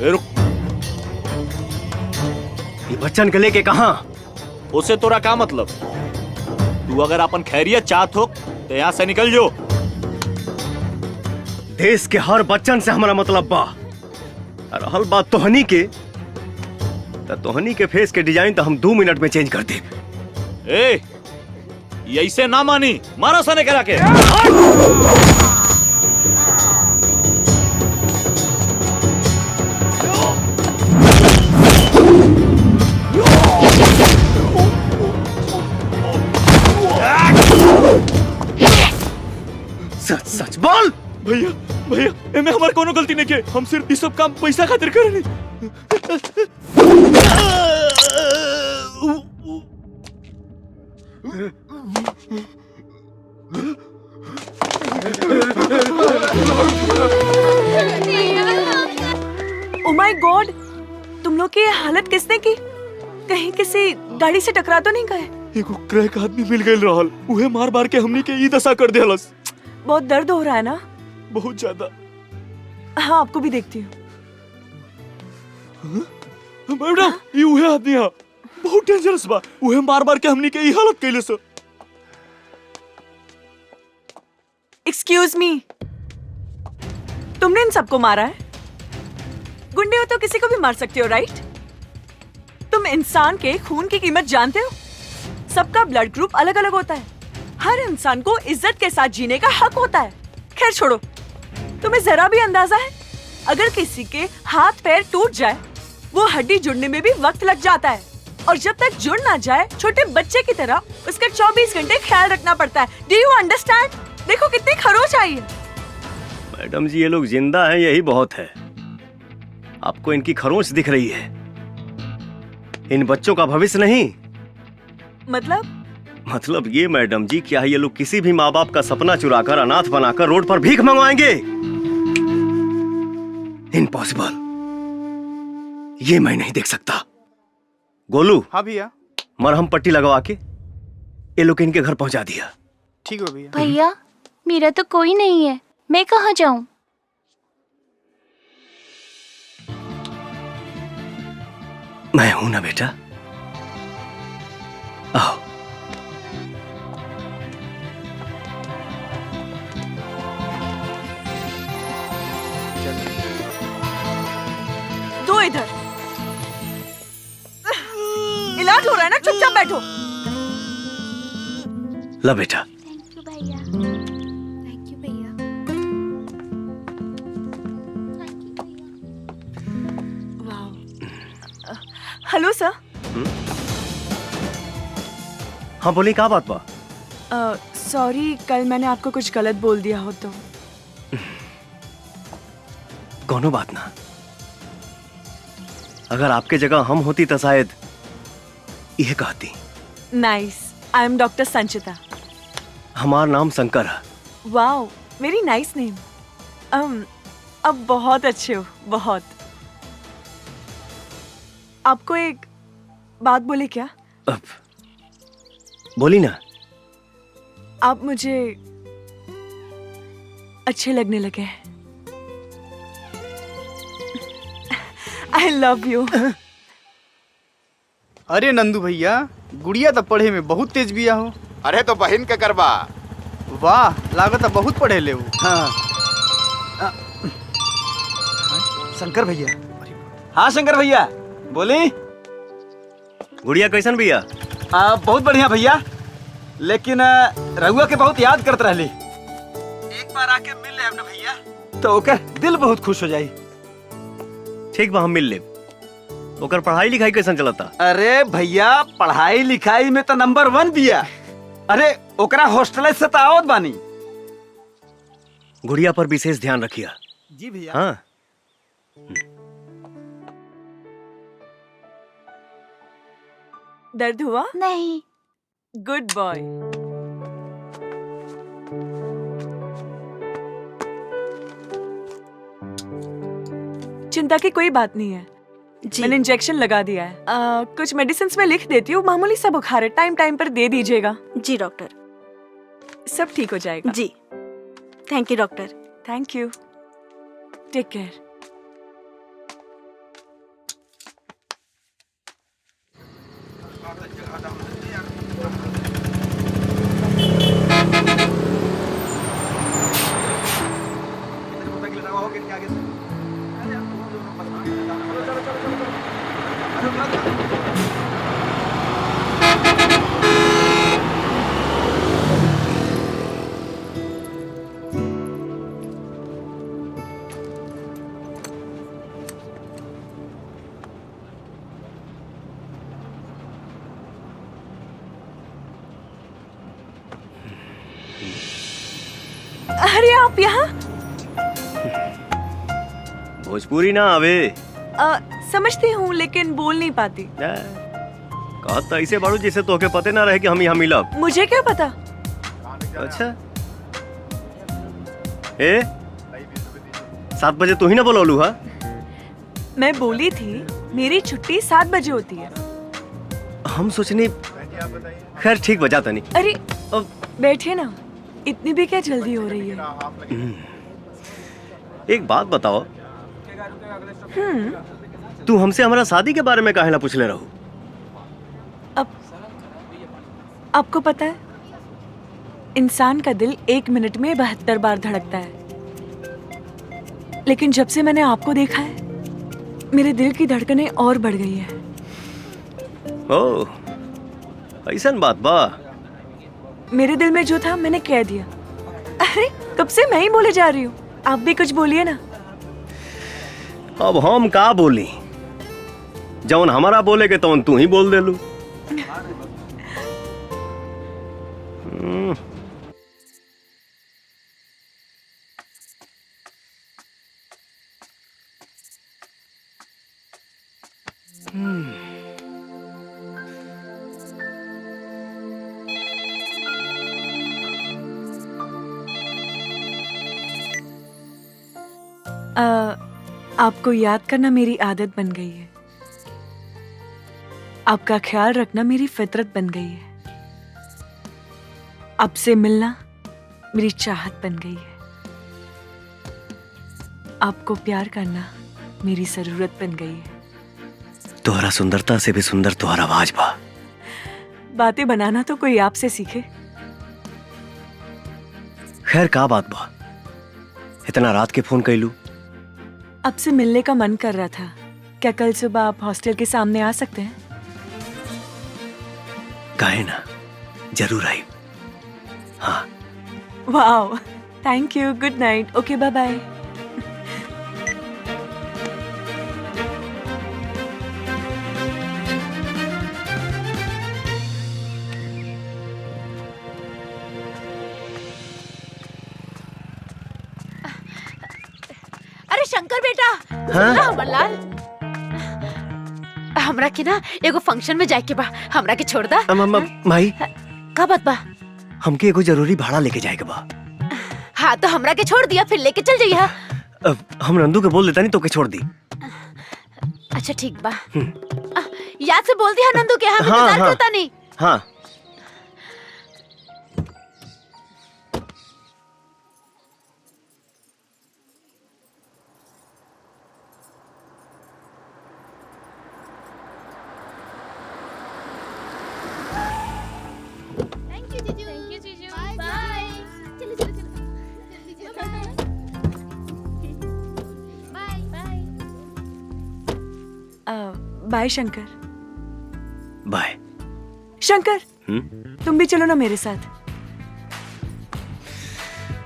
रुक। ये बच्चन के लेके कहाँ? उसे तोरा का मतलब? तू अगर अपन खैरियत चाहत हो तो यहाँ से निकल जो। देश के हर बच्चन से हमारा मतलब बा। और हल बात तोहनी के, तो तोहनी के फेस के डिजाइन तो हम 2 मिनट में चेंज कर दे। ए ऐसे ना मानी, मारा सने करा के। सच सच बोल। भैया भैया एमे हमार कोनो गलती नहीं के, हम सिर्फ ये सब काम पैसा खातिर करनी। ओह माय गॉड, तुम लोग की ये हालत किसने की? कहीं किसी गाड़ी से टकरा तो नहीं गए? एगो क्रैक आदमी मिल गइल रहल, उहे मार मार के हमनी के ई दशा कर देहलस। बहुत दर्द हो रहा है ना? बहुत ज्यादा। हाँ आपको भी देखती हूँ। मैडम ये उहे आदमी है, बहुत डेंजरस बा। उहे मार मार के हमनी के ई हालत कइले से। एक्सक्यूज मी, तुमने इन सबको मारा है? गुंडे हो तो किसी को भी मार सकते हो, राइट? तुम इंसान के खून की कीमत जानते हो? सबका ब्लड ग्रुप अलग अलग होता है। हर इंसान को इज्जत के साथ जीने का हक होता है। खैर छोड़ो, तुम्हें जरा भी अंदाजा है अगर किसी के हाथ पैर टूट जाए, वो हड्डी जुड़ने में भी वक्त लग जाता है, और जब तक जुड़ ना जाए छोटे बच्चे की तरह उसका 24 घंटे ख्याल रखना पड़ता है। Do you understand? देखो कितनी खरोच आई है। मैडम जी ये लोग जिंदा हैं, यही बहुत है। आपको इनकी खरोंच दिख रही है, इन बच्चों का भविष्य नहीं। मतलब ये मैडम जी, क्या ये लोग किसी भी माँ बाप का सपना चुराकर अनाथ बनाकर रोड पर भीख मंगवाएंगे? इम्पॉसिबल। ये मैं नहीं देख सकता। गोलू, हाँ भैया। मरहम पट्टी लगवा के ये लोग इनके घर पहुंचा दिया। ठीक है भैया। भैया मेरा तो कोई नहीं है, मैं कहाँ जाऊँ? मैं हूं ना बेटा, आओ। दो इधर। इलाज हो रहा है ना, चुपचाप बैठो। ला बेटा। Hello sir. हाँ बोली, क्या बात बा? सॉरी, कल मैंने आपको कुछ गलत बोल दिया हो तो। कोनो बात ना। अगर आपके जगह हम होती तो शायद यह कहती। नाइस, आई एम डॉक्टर संचिता। हमारा नाम शंकर है। Wow, very nice name. अब बहुत अच्छे हो, बहुत। आपको एक बात बोले क्या? अब बोली ना। आप मुझे अच्छे लगने लगे हैं। आई लव यू। अरे नंदू भैया, गुड़िया तो पढ़े में बहुत तेज बिया हो। अरे तो बहन के करवा। वाह, लागत बहुत पढ़े ले वो। हाँ। शंकर भैया। हाँ शंकर भैया, बोली। गुड़िया कैसन भैया? बहुत बढ़िया भैया, लेकिन रहुआ के बहुत याद करते रहली। एक बार आके मिल ले ना भैया, तो ओकर दिल बहुत खुश हो जाई। ठीक बा, हम मिल ले। ओकर पढ़ाई लिखाई कैसन चलता? अरे भैया, पढ़ाई लिखाई में तो नंबर 1 बिया। अरे ओकरा हॉस्टल से तो आवत बानी। गुड़िया पर विशेष ध्यान रखिया। जी भैया। हाँ। दर्द हुआ? नहीं। Good boy. चिंता की कोई बात नहीं है। मैंने इंजेक्शन लगा दिया है। कुछ मेडिसिन में लिख देती हूँ, मामूली सा बुखार है, टाइम टाइम पर दे दीजिएगा। जी डॉक्टर। सब ठीक हो जाएगा। जी thank you doctor. Thank you, take care. अरे आप यहाँ? भोजपुरी ना आवे। समझती हूँ लेकिन बोल नहीं पाती। कहत तो ऐसे बाड़ू जैसे तोहके पते ना रहे कि हम यहाँ मिलब। मुझे क्या पता? अच्छा। 7 बजे तू ही ना बोलौलू हा? मैं बोली थी मेरी छुट्टी 7 बजे होती है। हम सोचनी, खैर ठीक बजा तनी। अरे बैठे ना, इतनी भी क्या जल्दी हो रही है? एक बात बताओ, तू हमसे हमारा शादी के बारे में काहे ना पूछले रहू? आपको पता है, इंसान का दिल 1 मिनट में 72 बार धड़कता है, लेकिन जब से मैंने आपको देखा है मेरे दिल की धड़कनें और बढ़ गई है। ओह, ऐसन बात बा। मेरे दिल में जो था मैंने कह दिया। अरे कब से मैं ही बोले जा रही हूँ, आप भी कुछ बोलिए ना। अब हम का बोली? जौन हमारा बोले के तौन तू ही बोल दे लू। आपको याद करना मेरी आदत बन गई है। आपका ख्याल रखना मेरी फितरत बन गई है। आपसे मिलना मेरी चाहत बन गई है। आपको प्यार करना मेरी जरूरत बन गई है। तोहरा सुंदरता से भी सुंदर तोहरा आवाज बा। बातें बनाना तो कोई आपसे सीखे। खैर का बात बा, इतना रात के फोन कैलू? आपसे मिलने का मन कर रहा था। क्या कल सुबह आप हॉस्टल के सामने आ सकते हैं? काहे ना, जरूर आई। हाँ। Wow, thank you. Good night. Okay, bye bye. अरे शंकर बेटा, हाँ? सुना हमर लाल, हमरा के ना एगो फंक्शन में जाए के बा, हमरा के छोड़ दा। माई, का बात बा? हमके एगो जरूरी भाड़ा लेके जाए के बा। हाँ तो हमरा के छोड़ दिया, फिर लेके चल जाइए। हम नंदू के बोल देता नहीं तो के छोड़ दी। अच्छा ठीक बा। याद से बोल दिया नंदू के, हम इंतजार करता नहीं। हाँ। बाय शंकर। बाय शंकर। तुम भी चलो ना मेरे साथ।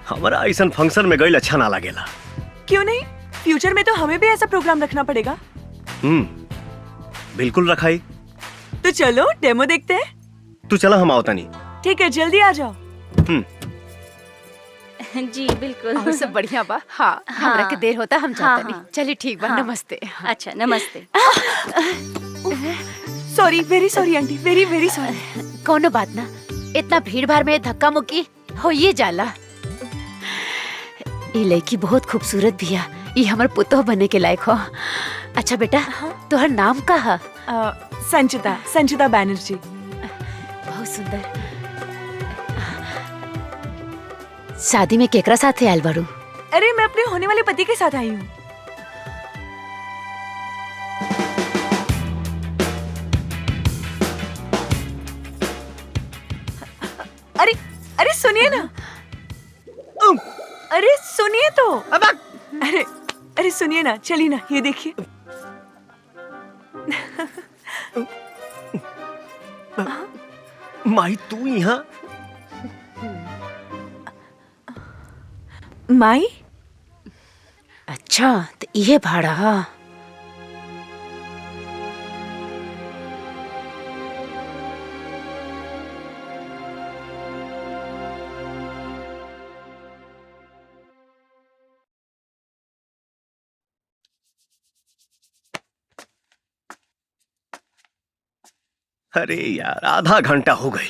हमारा ऐसा फंक्शन में गई अच्छा ना लगेला। क्यों नहीं? फ्यूचर में तो हमें भी ऐसा प्रोग्राम रखना पड़ेगा। बिल्कुल रखाई। तो चलो डेमो देखते हैं। तू चला, हम आवता नहीं। ठीक है, जल्दी आ जाओ। जी बिल्कुल। और सब बढ़िया बा। हाँ, हमरा के देर होता, हम जाते नहीं। चलिए ठीक बा। नमस्ते। अच्छा नमस्ते। Sorry, very sorry aunty, very very sorry. कोनो बात ना, इतना भीड़ भाड़ में धक्का मुक्की हो ये जाला। ये लड़की बहुत खूबसूरत भी है, ये हमार पुतोह बनने के लायक हो। अच्छा बेटा, तोहर नाम का है? संचिता, संचिता बैनर्जी। बहुत सुंदर। शादी में केकरा साथ आयल बारू? अरे मैं अपने होने वाले पति के साथ आई हूँ। अरे अरे सुनिए ना। अरे सुनिए तो। अरे अरे सुनिए ना, चलिए ना, ये देखिए। माई तू यहाँ? माई? अच्छा तो ये भाड़ा। अरे यार, आधा घंटा हो गई।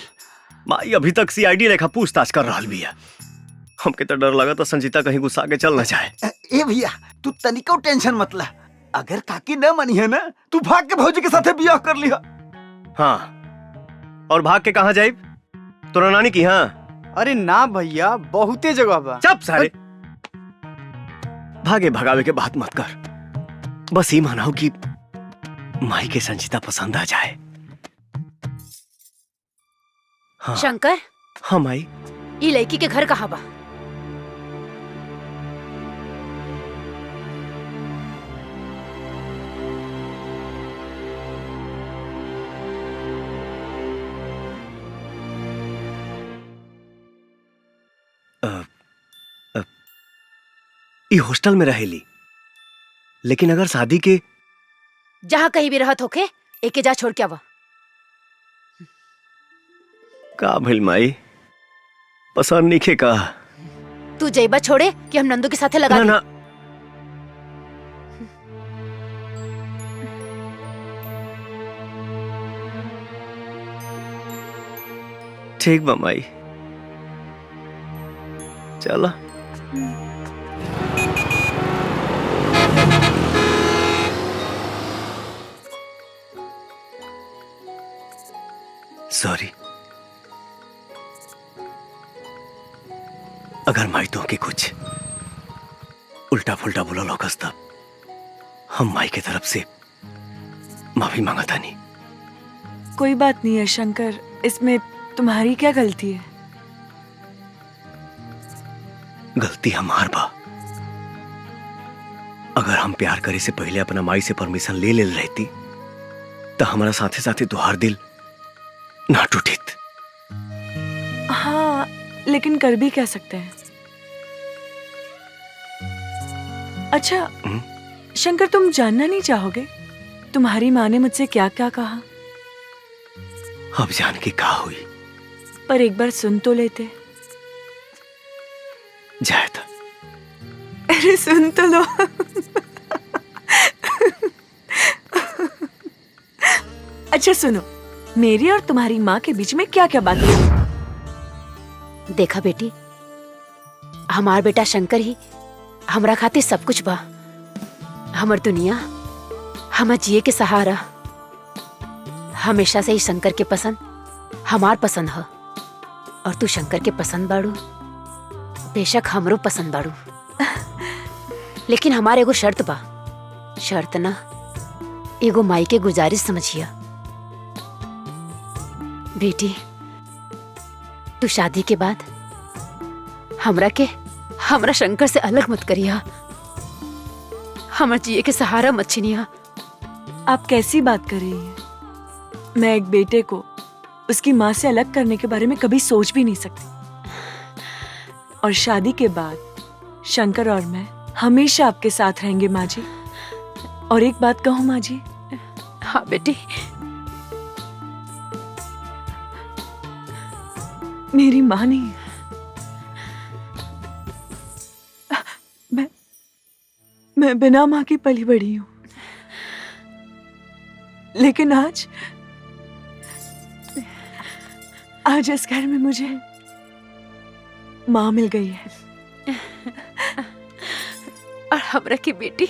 माई अभी तक सीआईडी लेखा पूछताछ कर रहा भी है। हमके तो डर लगा तो संजीता कहीं गुस्सा के चल न जाए। ए भैया, तू तनिको टेंशन मत ले। अगर काकी न मनी है ना, तू भाग के भौजी के साथे बियाह कर लिया। हाँ, और भाग के कहाँ जाए? तोरा नानी की? हाँ। अरे ना भैया, बहुते जगह बा। चुप सारे। भागे भगावे के बात मत कर। बस ये मानाओ कि माई के संजीता पसंद आ जाए। हाँ। शंकर। हाँ माई। ये लड़की के घर कहाँ बा? ई हॉस्टल में रहेली, लेकिन अगर शादी के जहाँ कहीं भी रहत होके एके जा छोड़ के आवा। का भइल माई? पसंद नहीं खे का? तू जैबा छोड़े कि हम नंदू के साथे लगा ना, ठीक बा माई, चला। सॉरी। अगर माई तो की कुछ उल्टा फुल्टा बोला लोकस तब हम माई की तरफ से माफी मांगा था। नहीं, कोई बात नहीं है शंकर, इसमें तुम्हारी क्या गलती है? गलती हमार बा। अगर हम प्यार करे से पहले अपना माई से परमिशन ले ले रहती तो हमारा साथे साथे तुहार दिल ना टूटित। हाँ, लेकिन कर भी कह सकते हैं। अच्छा शंकर, तुम जानना नहीं चाहोगे तुम्हारी माँ ने मुझसे क्या क्या कहा? अब जान के का हुई? पर एक बार सुन तो लेते। जाए था। अरे सुन तो लो। अच्छा सुनो, मेरी और तुम्हारी माँ के बीच में क्या क्या बात है? देखा बेटी, हमार बेटा शंकर ही हमरा खातिर सब कुछ बा। हमर दुनिया, हमर जिए के सहारा। हमेशा से ही शंकर के पसंद हमार पसंद है, और तू शंकर के पसंद बाड़ू, बेशक हमरो पसंद बाड़ू। लेकिन हमारे एगो शर्त बा। शर्त ना, एगो माई के गुजारिश समझिया। बेटी, तू शादी के बाद हमरा शंकर से अलग मत करिया। हमर जिए के सहारा मत छीनिया। आप कैसी बात कर रही हैं? मैं एक बेटे को उसकी माँ से अलग करने के बारे में कभी सोच भी नहीं सकती। और शादी के बाद शंकर और मैं हमेशा आपके साथ रहेंगे माँ जी। और एक बात कहूँ माँ जी? हाँ बेटी। मेरी माँ नहीं, मैं बिना माँ की पली बड़ी हूँ। लेकिन आज इस घर में मुझे माँ मिल गई है। और हमरा की बेटी।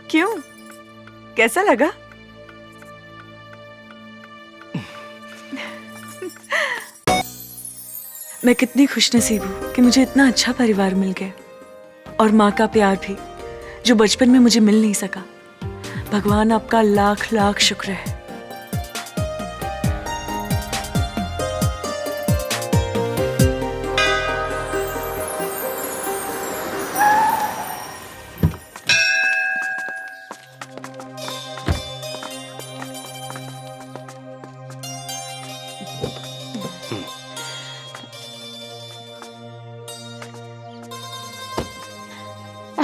क्यों, कैसा लगा? मैं कितनी खुशनसीब हूँ कि मुझे इतना अच्छा परिवार मिल गया, और माँ का प्यार भी जो बचपन में मुझे मिल नहीं सका। भगवान आपका लाख लाख शुक्र है।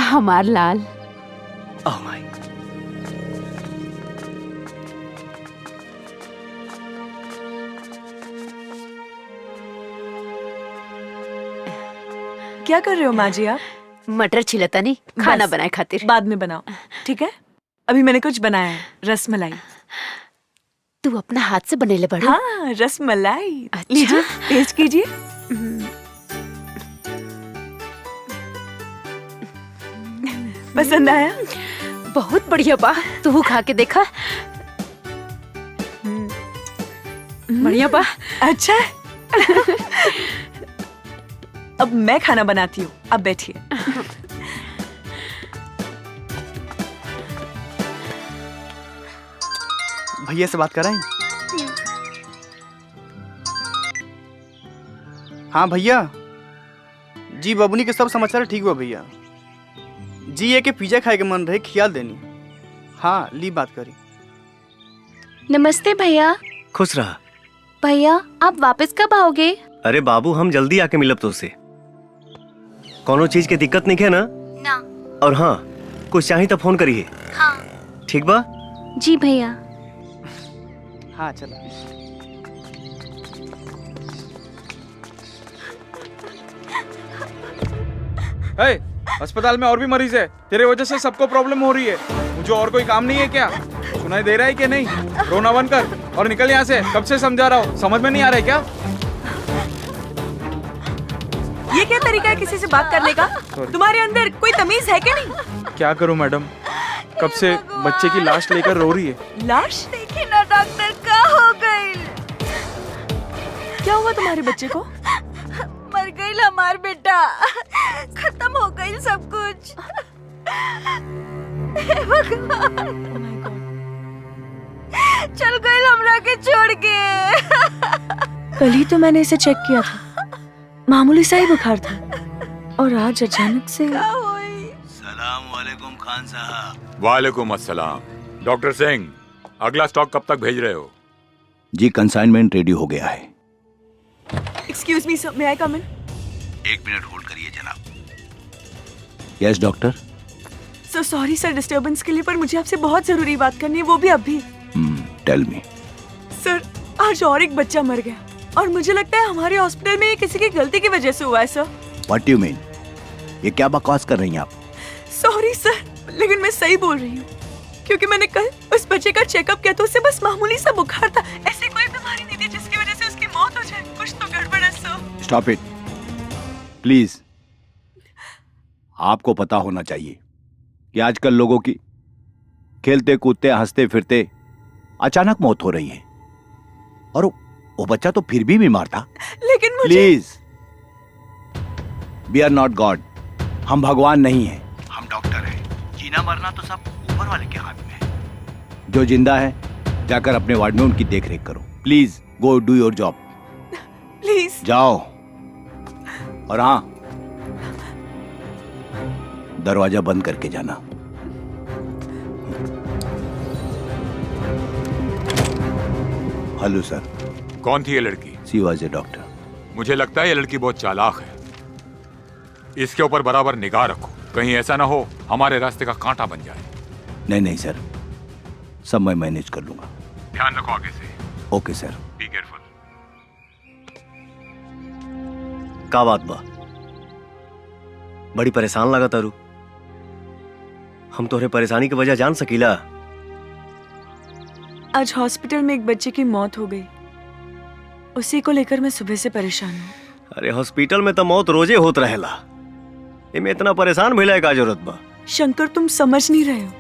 हमार लाल। Oh my. क्या कर रहे हो माँ जी आप? मटर छिलता नहीं, खाना बस, बनाए खातिर। बाद में बनाओ, ठीक है? अभी मैंने कुछ बनाया है, रसमलाई। तू अपना हाथ से बनेले बड़ू? हाँ, रसमलाई। अच्छा? लीजिए, टेस्ट कीजिए। पसंद आया? बहुत बढ़िया बा। तू खा के देखा। बढ़िया बा। अच्छा। अब मैं खाना बनाती हूँ, अब बैठिए। भैया से बात कराएं? हाँ भैया जी, बबुनी के सब समाचार ठीक हुआ भैया जी। ये के पिज्जा खाए के मन रहे, खियाल देनी। हाँ, ली बात करी। नमस्ते भैया। खुश रहा। भैया आप वापस कब आओगे? अरे बाबू, हम जल्दी आके मिलब तो उससे। कोनो चीज के दिक्कत नहीं है ना? ना। और हाँ, कुछ चाहिए तो फोन करिए। हाँ। ठीक बा? जी भैया। हाँ चलो। अस्पताल में और भी मरीज है, तेरे वजह से सबको प्रॉब्लम हो रही है। मुझे और कोई काम नहीं है क्या? सुनाई दे रहा है कि नहीं? रोना बंद कर और निकल यहाँ से। कब से समझा रहा हूँ, समझ में नहीं आ रहा है क्या? ये क्या तरीका है किसी से बात करने का? तुम्हारे अंदर कोई तमीज है क्या नहीं? क्या करूँ मैडम, कब से बच्चे की लाश लेकर रो रही है। लाश? देखिए ना डॉक्टर, क्या हो गई? क्या हुआ तुम्हारे बच्चे को? मर गई हमार बेटा, खत्म हो गई सब कुछ। हे भगवान, चल गई हमरा के छोड़ के। कल ही तो मैंने इसे चेक किया था, मामूली सा ही बुखार था, और आज अचानक से। सलाम वालेकुम खान साहब। वालेकुम अस्सलाम। डॉक्टर सिंह, अगला स्टॉक कब तक भेज रहे हो? जी कंसाइनमेंट रेडी हो गया है। एक्सक्यूज मी सर, मे आई कम इन? 1 मिनट होल्ड करिए जनाब। Yes doctor. So sorry sir disturbance के लिए, पर मुझे आपसे बहुत जरूरी बात करनी है, वो भी अभी। Tell me. सर, आज और एक बच्चा मर गया, और मुझे लगता है हमारे हॉस्पिटल में ये किसी की गलती की वजह से हुआ है सर। What you mean? ये क्या बकवास कर रही हैं आप? सॉरी सर, लेकिन मैं सही बोल रही हूँ, क्योंकि मैंने कल उस बच्चे का चेकअप किया तो उससे बस मामूली सा बुखार था, ऐसी कोई बीमारी नहीं थी जिसकी वजह से उसकी मौत हो जाए। कुछ तो गड़बड़ है सर। Stop it please. आपको पता होना चाहिए कि आजकल लोगों की खेलते कूदते हंसते फिरते अचानक मौत हो रही है, और वो बच्चा तो फिर भी बीमार था। लेकिन मुझे please, we are not God. हम भगवान नहीं हैं, हम डॉक्टर हैं। जीना मरना तो सब ऊपर वाले के हाथ में है। जो जिंदा है जाकर अपने वार्ड में उनकी देखरेख करो। Please go do your job. Please जाओ, और हाँ, दरवाजा बंद करके जाना। Hello sir. कौन थी ये लड़की? She was a doctor. मुझे लगता है ये लड़की बहुत चालाक है। इसके ऊपर बराबर निगाह रखो, कहीं ऐसा ना हो हमारे रास्ते का कांटा बन जाए। नहीं नहीं सर, सब मैं मैनेज कर लूंगा। ध्यान रखो आगे से। Okay sir. Be careful. का बात बा? बड़ी परेशान लगा तारू। हम तोहरे परेशानी की वजह जान सकीला? आज हॉस्पिटल में एक बच्चे की मौत हो गई, उसी को लेकर मैं सुबह से परेशान हूँ। अरे हॉस्पिटल में तो मौत रोजे होत रहेला, इमे इतना परेशान भइला का जरूरत बा? शंकर, तुम समझ नहीं रहे हो।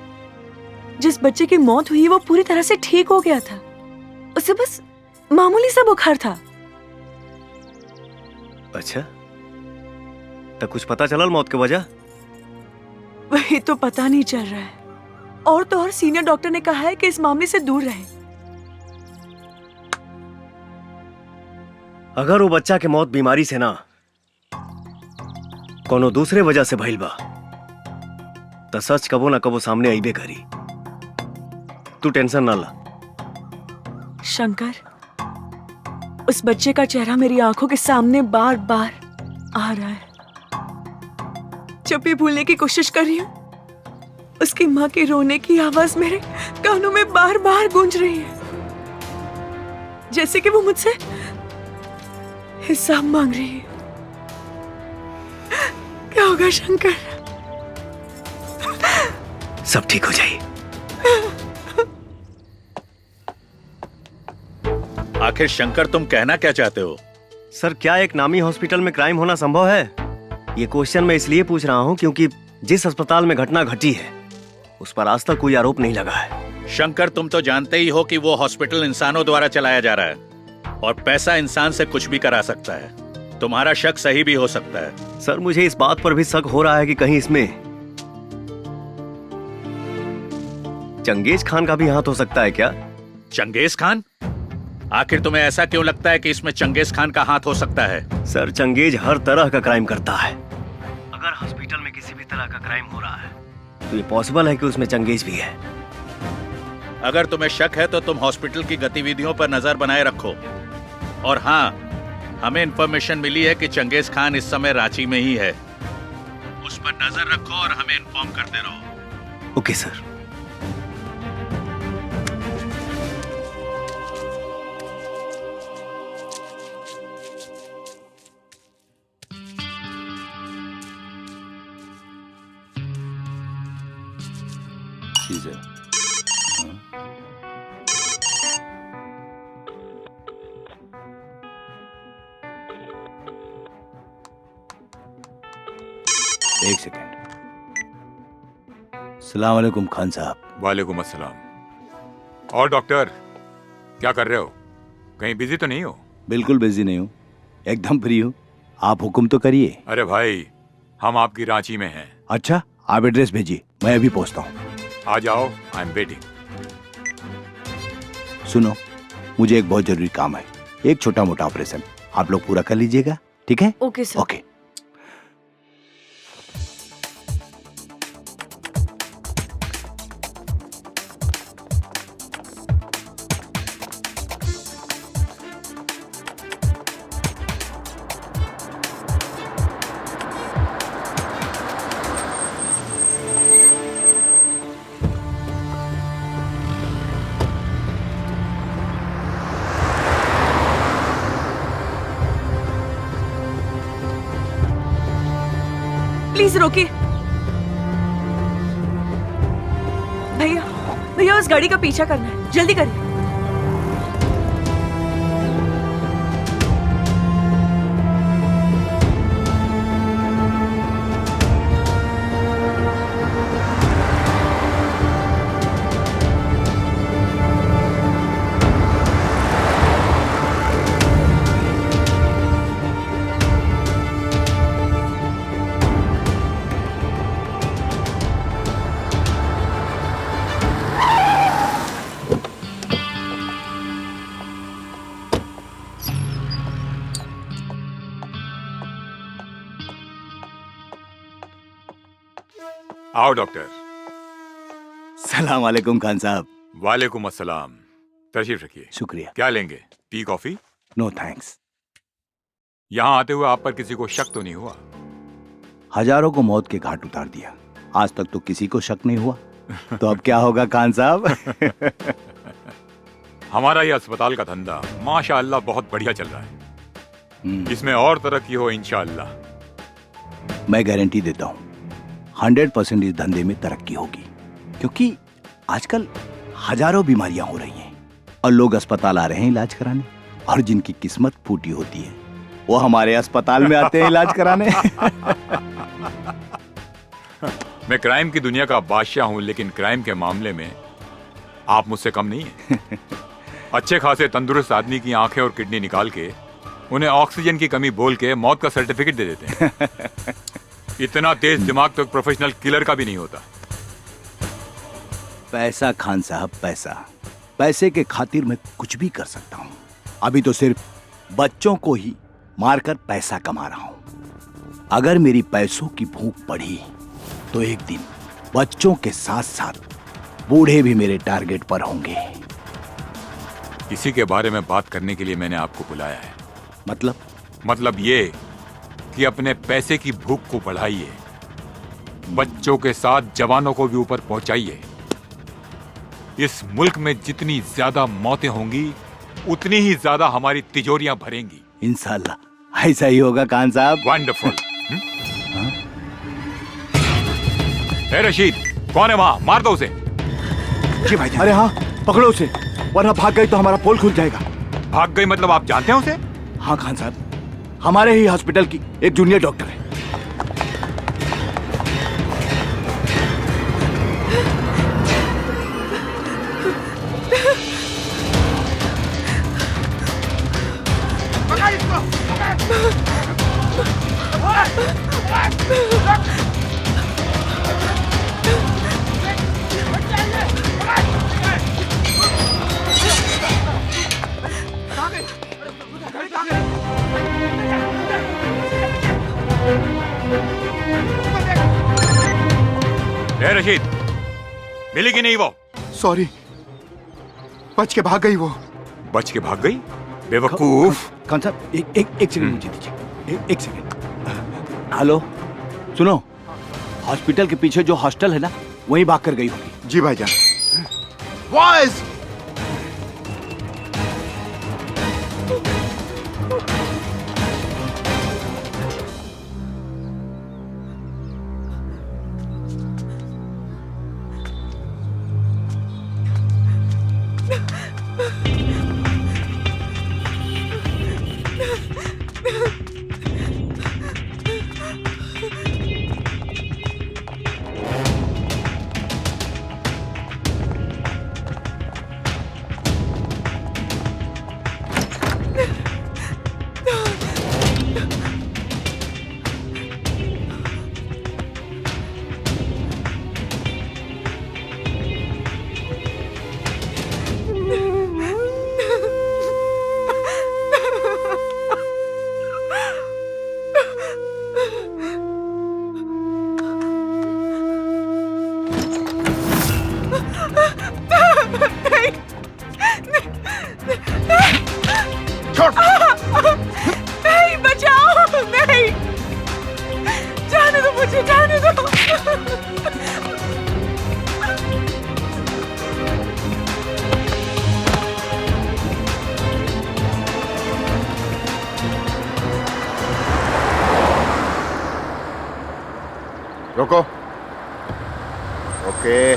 जिस बच्चे की मौत हुई वो पूरी तरह से ठीक हो गया था, उसे बस मामूली सा बुखार था। अच्छा, तो कुछ पता चलल मौत की वजह? वही तो पता नहीं चल रहा है, और तो और सीनियर डॉक्टर ने कहा है कि इस मामले से दूर रहे। अगर वो बच्चा के मौत बीमारी से ना कोनो दूसरे वजह से भइल बा, तो सच कबो ना कबो सामने आईबे करी। तू टेंशन ना ला। शंकर, उस बच्चे का चेहरा मेरी आंखों के सामने बार बार आ रहा है। जब भी भूलने की कोशिश कर रही हूँ, उसकी माँ की रोने की आवाज मेरे कानों में बार बार गूंज रही है, जैसे कि वो मुझसे हिसाब मांग रही है। क्या होगा शंकर? सब ठीक हो जाए। आखिर शंकर तुम कहना क्या चाहते हो? सर, क्या एक नामी हॉस्पिटल में क्राइम होना संभव है? ये क्वेश्चन मैं इसलिए पूछ रहा हूँ क्योंकि जिस अस्पताल में घटना घटी है उस पर आज तक कोई आरोप नहीं लगा है। शंकर, तुम तो जानते ही हो कि वो हॉस्पिटल इंसानों द्वारा चलाया जा रहा है, और पैसा इंसान से कुछ भी करा सकता है। तुम्हारा शक सही भी हो सकता है। सर, मुझे इस बात पर भी शक हो रहा है कि कहीं इसमें चंगेज खान का भी हाथ हो सकता है क्या? Genghis Khan? आखिर तुम्हें ऐसा क्यों लगता है कि इसमें चंगेज खान का हाथ हो सकता है? सर, चंगेज हर तरह का क्राइम करता है। अगर हॉस्पिटल में किसी भी तरह का क्राइम हो रहा है तो ये पॉसिबल है कि उसमें चंगेज भी है। अगर तुम्हें शक है तो तुम हॉस्पिटल की गतिविधियों पर नजर बनाए रखो। और हाँ, हमें इंफॉर्मेशन मिली है कि चंगेज खान इस समय रांची में ही है। उस पर नजर रखो और हमें इन्फॉर्म करते रहो। Okay sir. अस्सलाम वालेकुम खान साहब। वालेकुम अस्सलाम। और डॉक्टर, क्या कर रहे हो? कहीं बिजी तो नहीं हो? बिल्कुल बिजी नहीं हूँ, एकदम फ्री हूँ। आप हुक्म तो करिए। अरे भाई, हम आपकी रांची में हैं। अच्छा, आप एड्रेस भेजिए, मैं अभी पहुँचता हूँ। आ जाओ, आई एम वेटिंग। सुनो, मुझे एक बहुत जरूरी काम है, एक छोटा मोटा ऑपरेशन, आप लोग पूरा कर लीजिएगा, ठीक है? Okay sir. ओके। प्लीज रोकिए। भैया, भैया उस गाड़ी का पीछा करना है, जल्दी करिए। आओ डॉक्टर। सलाम वालेकुम खान साहब। वालेकुम अस्सलाम। तशरीफ रखिए। शुक्रिया। क्या लेंगे, टी कॉफी? No thanks. यहाँ आते हुए आप पर किसी को शक तो नहीं हुआ? हजारों को मौत के घाट उतार दिया, आज तक तो किसी को शक नहीं हुआ, तो अब क्या होगा खान साहब? हमारा ये अस्पताल का धंधा माशाअल्लाह बहुत बढ़िया चल रहा है। इसमें और तरक्की हो इंशाअल्लाह। मैं गारंटी देता हूँ 100% इस धंधे में तरक्की होगी, क्योंकि आजकल हजारों बीमारियां हो रही हैं और लोग अस्पताल आ रहे हैं इलाज कराने, और जिनकी किस्मत फूटी होती है वो हमारे अस्पताल में आते हैं इलाज कराने। मैं क्राइम की दुनिया का बादशाह हूं, लेकिन क्राइम के मामले में आप मुझसे कम नहीं हैं। अच्छे खासे तंदुरुस्त आदमी की आंखें और किडनी निकाल के उन्हें ऑक्सीजन की कमी बोल के मौत का सर्टिफिकेट दे देते हैं। इतना तेज दिमाग तो एक प्रोफेशनल किलर का भी नहीं होता। पैसा खान साहब, पैसा, पैसे के खातिर मैं कुछ भी कर सकता हूँ। अभी तो सिर्फ बच्चों को ही मारकर पैसा कमा रहा हूँ। अगर मेरी पैसों की भूख बढ़ी तो एक दिन बच्चों के साथ साथ बूढ़े भी मेरे टारगेट पर होंगे। इसी के बारे में बात करने के लिए मैंने आपको बुलाया है। मतलब ये कि अपने पैसे की भूख को बढ़ाइए, बच्चों के साथ जवानों को भी ऊपर पहुंचाइए। इस मुल्क में जितनी ज्यादा मौतें होंगी उतनी ही ज्यादा हमारी तिजोरियां भरेंगी। इंशाल्लाह ऐसा ही होगा खान साहब। वंडरफुल। ए रशीद, कौन है वहां? मार दो उसे। जी भाई। अरे हाँ, पकड़ो उसे, वरना भाग गई तो हमारा पोल खुल जाएगा। भाग गई मतलब आप जानते हैं उसे? हाँ खान साहब, हमारे ही हॉस्पिटल की एक जूनियर डॉक्टर है। ए रशीद, मिली कि नहीं वो? सॉरी, बच के भाग गई वो। बच के भाग गई? बेवकूफ। खान साहब एक सेकंड मुझे दीजिए, एक सेकंड। हेलो, सुनो, हॉस्पिटल के पीछे जो हॉस्टल है ना, वहीं भाग कर गई होगी। जी भाईजान। बॉयज, रोको। ओके,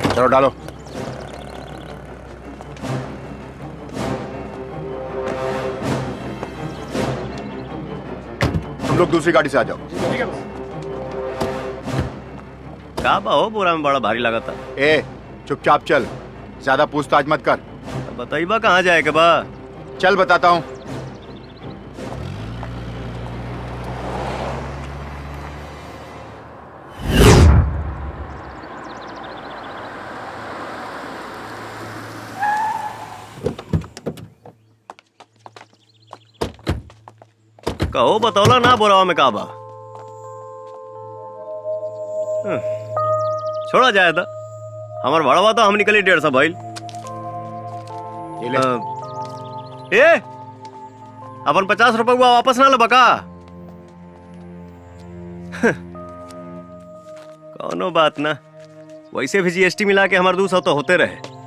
चलो डालो। तुम लोग दूसरी गाड़ी से आ जाओ। का बा हो, बोरा में बड़ा भारी लगा था। ए, चुपचाप चल, ज्यादा पूछताछ मत कर। बताइबा कहाँ जाए के बा? चल बताता हूँ। कहो बतौला ना बोरावा में का बा। छोड़ा जाए था, हमार भाड़ा तो हम निकली 150 भाई। ए, अपन 50 रुपए वापस ना लबा का? कौनो बात ना, वैसे भी जीएसटी मिला के हमारे 200 तो होते रहे।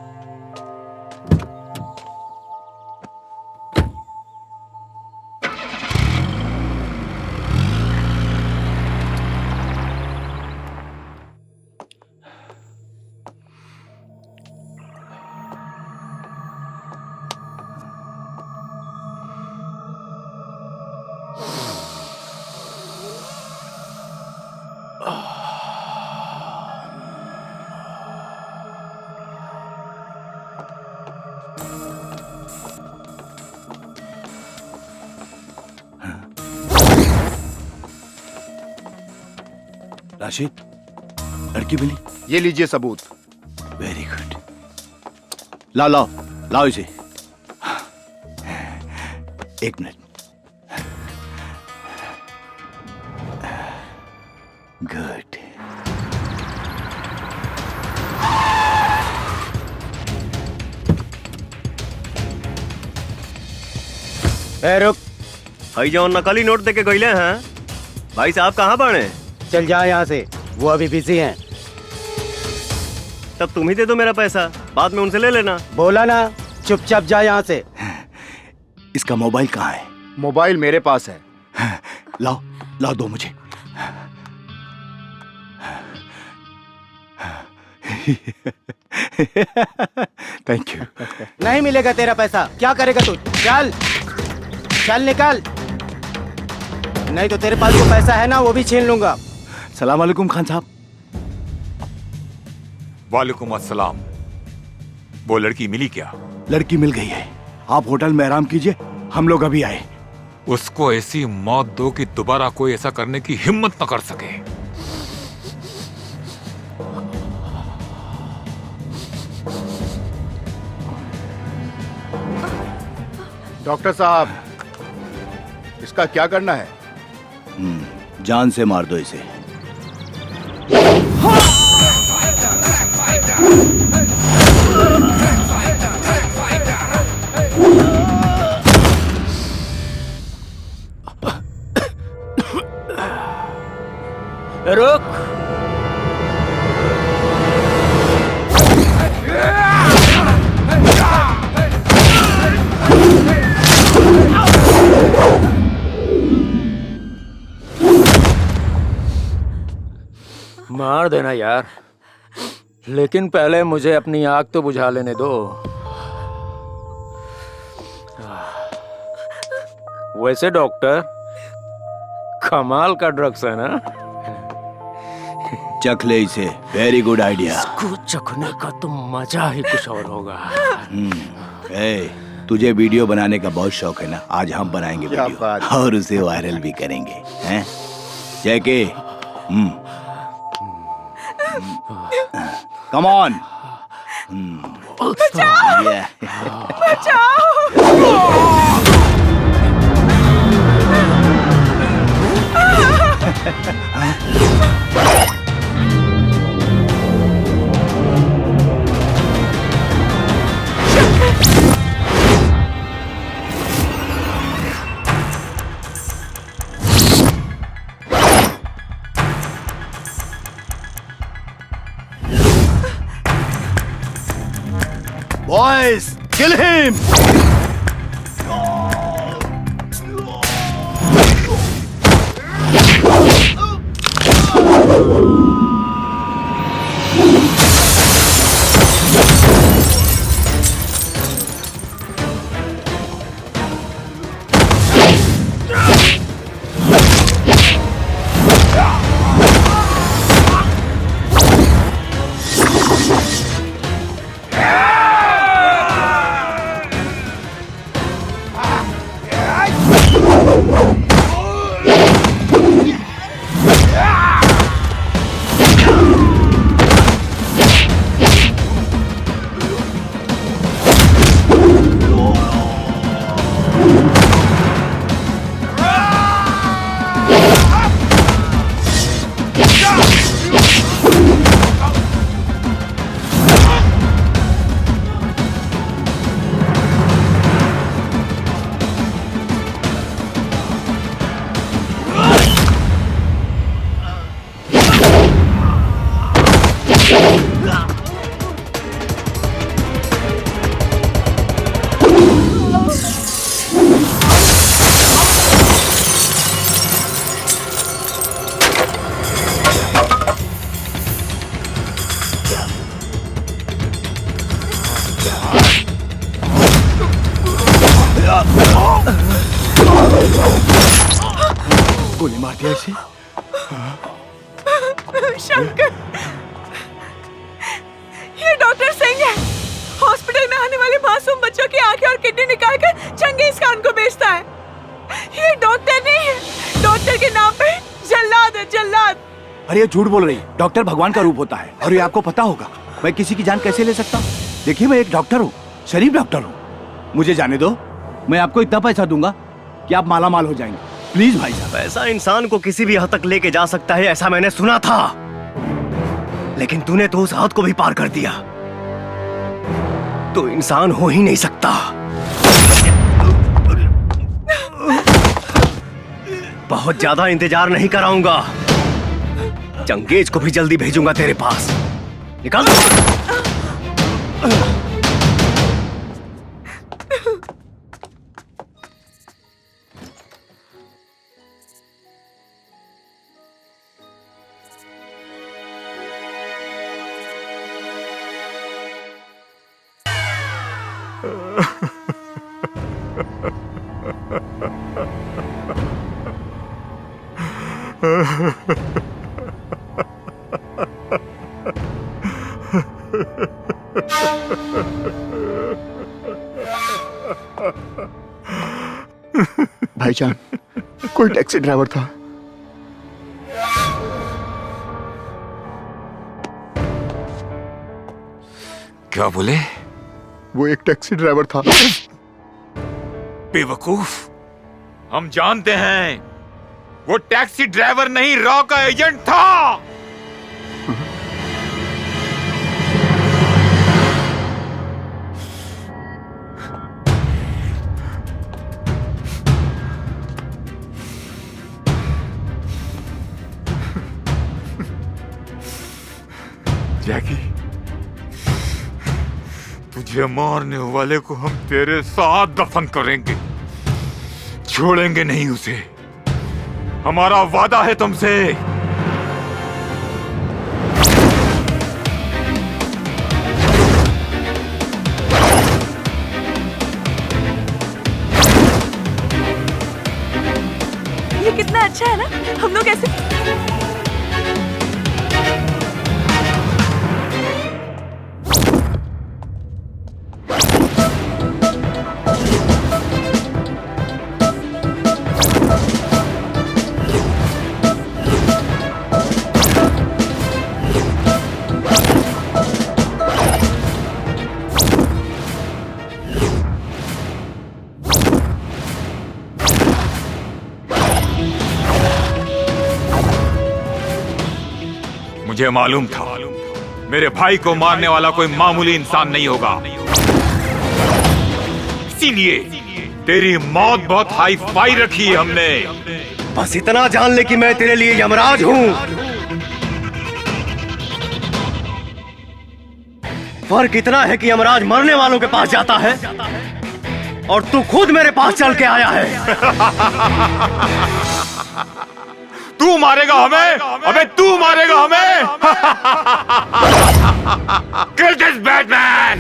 राशिद, लड़की मिली? ये लीजिए सबूत। Very good. लाओ लाओ लाओ इसे। एक मिनट। गुड। रुक। भाई जो नकली नोट देके गईले हैं, भाई साहब कहाँ बने? चल जा यहाँ से, वो अभी बिजी हैं। तब तुम ही दे दो मेरा पैसा, बाद में उनसे ले लेना। बोला ना, चुपचाप जा यहाँ से। इसका मोबाइल कहाँ है? मोबाइल मेरे पास है। लाओ लाओ, दो मुझे। Thank you. नहीं मिलेगा तेरा पैसा, क्या करेगा तू? चल चल निकल, नहीं तो तेरे पास जो पैसा है ना वो भी छीन लूंगा। सलाम वालेकुम खान साहब। वालेकुम अस्सलाम। वो लड़की मिली क्या? लड़की मिल गई है, आप होटल में आराम कीजिए, हम लोग अभी आए। उसको ऐसी मौत दो कि दोबारा कोई ऐसा करने की हिम्मत न कर सके। डॉक्टर साहब, इसका क्या करना है? जान से मार दो इसे। रुक। मार देना यार, लेकिन पहले मुझे अपनी आग तो बुझा लेने दो। वैसे डॉक्टर, कमाल का ड्रग्स है ना? चख ले इसे, वेरी गुड आइडिया। इसको चखने का तो मजा ही कुछ और होगा। तुझे वीडियो बनाने का बहुत शौक है ना, आज हम बनाएंगे क्या वीडियो बात। और उसे वायरल भी करेंगे, हैं? जैके, कम ऑन। बचाओ! बचाओ! Boys, kill him! गोली मार दिया इसे। शंकर, ये डॉक्टर सिंह है। हॉस्पिटल में आने वाले मासूम बच्चों की आंखें और किडनी निकालकर चंगेज खान को बेचता है। ये डॉक्टर नहीं है, डॉक्टर के नाम पे जल्लाद है, जल्लाद। अरे ये झूठ बोल रही है। डॉक्टर भगवान का रूप होता है और ये आपको पता होगा। मैं किसी की जान कैसे ले सकता हूँ? देखिए मैं एक डॉक्टर हूँ, शरीफ डॉक्टर हूँ। मुझे जाने दो, मैं आपको इतना पैसा दूंगा कि आप माला माल हो जाएंगे। प्लीज भाई साहब। पैसा इंसान को किसी भी हद तक लेके जा सकता है, ऐसा मैंने सुना था, लेकिन तूने तो उस हद को भी पार कर दिया। तो इंसान हो ही नहीं सकता। बहुत ज्यादा इंतजार नहीं कराऊंगा, चंगेज को भी जल्दी भेजूंगा तेरे पास। निकाल। भाईजान, कोई टैक्सी ड्राइवर था। क्या बोले? वो एक टैक्सी ड्राइवर था। बेवकूफ, हम जानते हैं वो टैक्सी ड्राइवर नहीं, रॉ का एजेंट था। जैकी, तुझे मारने वाले को हम तेरे साथ दफन करेंगे, छोड़ेंगे नहीं उसे। हमारा वादा है तुमसे। ये कितना अच्छा है ना, हम लोग ऐसे। मुझे मालूम था मेरे भाई को मारने वाला कोई मामूली इंसान नहीं होगा, इसीलिए तेरी मौत बहुत हाई फाई रखी है हमने। बस इतना जान ले कि मैं तेरे लिए यमराज हूं। फर्क इतना है कि यमराज मरने वालों के पास जाता है और तू खुद मेरे पास चल के आया है। तू मारेगा हमें? अबे तू मारेगा हमें? Kill this Batman!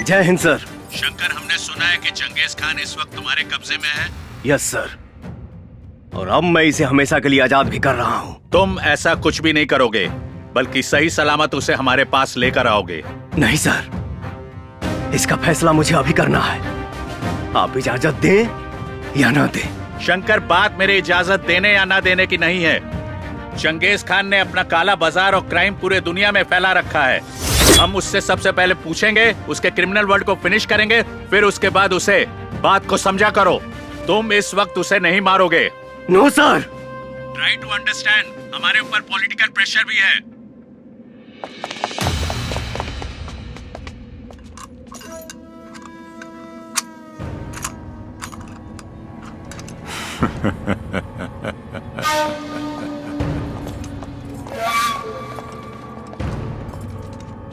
जय हिंद सर। शंकर, हमने सुना है कि चंगेज खान इस वक्त तुम्हारे कब्जे में है। यस सर, और अब मैं इसे हमेशा के लिए आजाद भी कर रहा हूँ। तुम ऐसा कुछ भी नहीं करोगे, बल्कि सही सलामत उसे हमारे पास लेकर आओगे। नहीं सर, इसका फैसला मुझे अभी करना है। आप इजाजत दें या ना दें। शंकर, बात मेरे इजाजत देने या ना देने की नहीं है। चंगेज खान ने अपना काला बाजार और क्राइम पूरे दुनिया में फैला रखा है। हम उससे सबसे पहले पूछेंगे, उसके क्रिमिनल वर्ल्ड को फिनिश करेंगे, फिर उसके बाद उसे बात को समझा करो। तुम इस वक्त उसे नहीं मारोगे। No sir. Try to understand, हमारे ऊपर पॉलिटिकल प्रेशर भी है।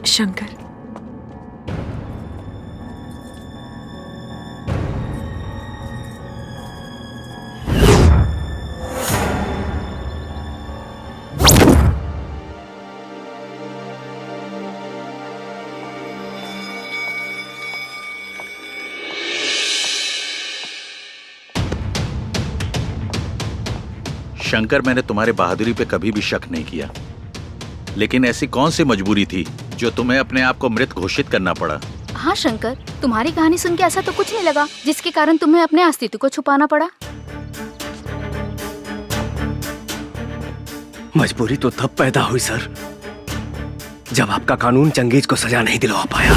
शंकर, शंकर, मैंने तुम्हारे बहादुरी पे कभी भी शक नहीं किया, लेकिन ऐसी कौन सी मजबूरी थी जो तुम्हें अपने आप को मृत घोषित करना पड़ा? हाँ शंकर, तुम्हारी कहानी सुन के ऐसा तो कुछ नहीं लगा जिसके कारण तुम्हें अपने अस्तित्व को छुपाना पड़ा। मजबूरी तो तब पैदा हुई सर, जब आपका कानून चंगेज को सजा नहीं दिलवा पाया।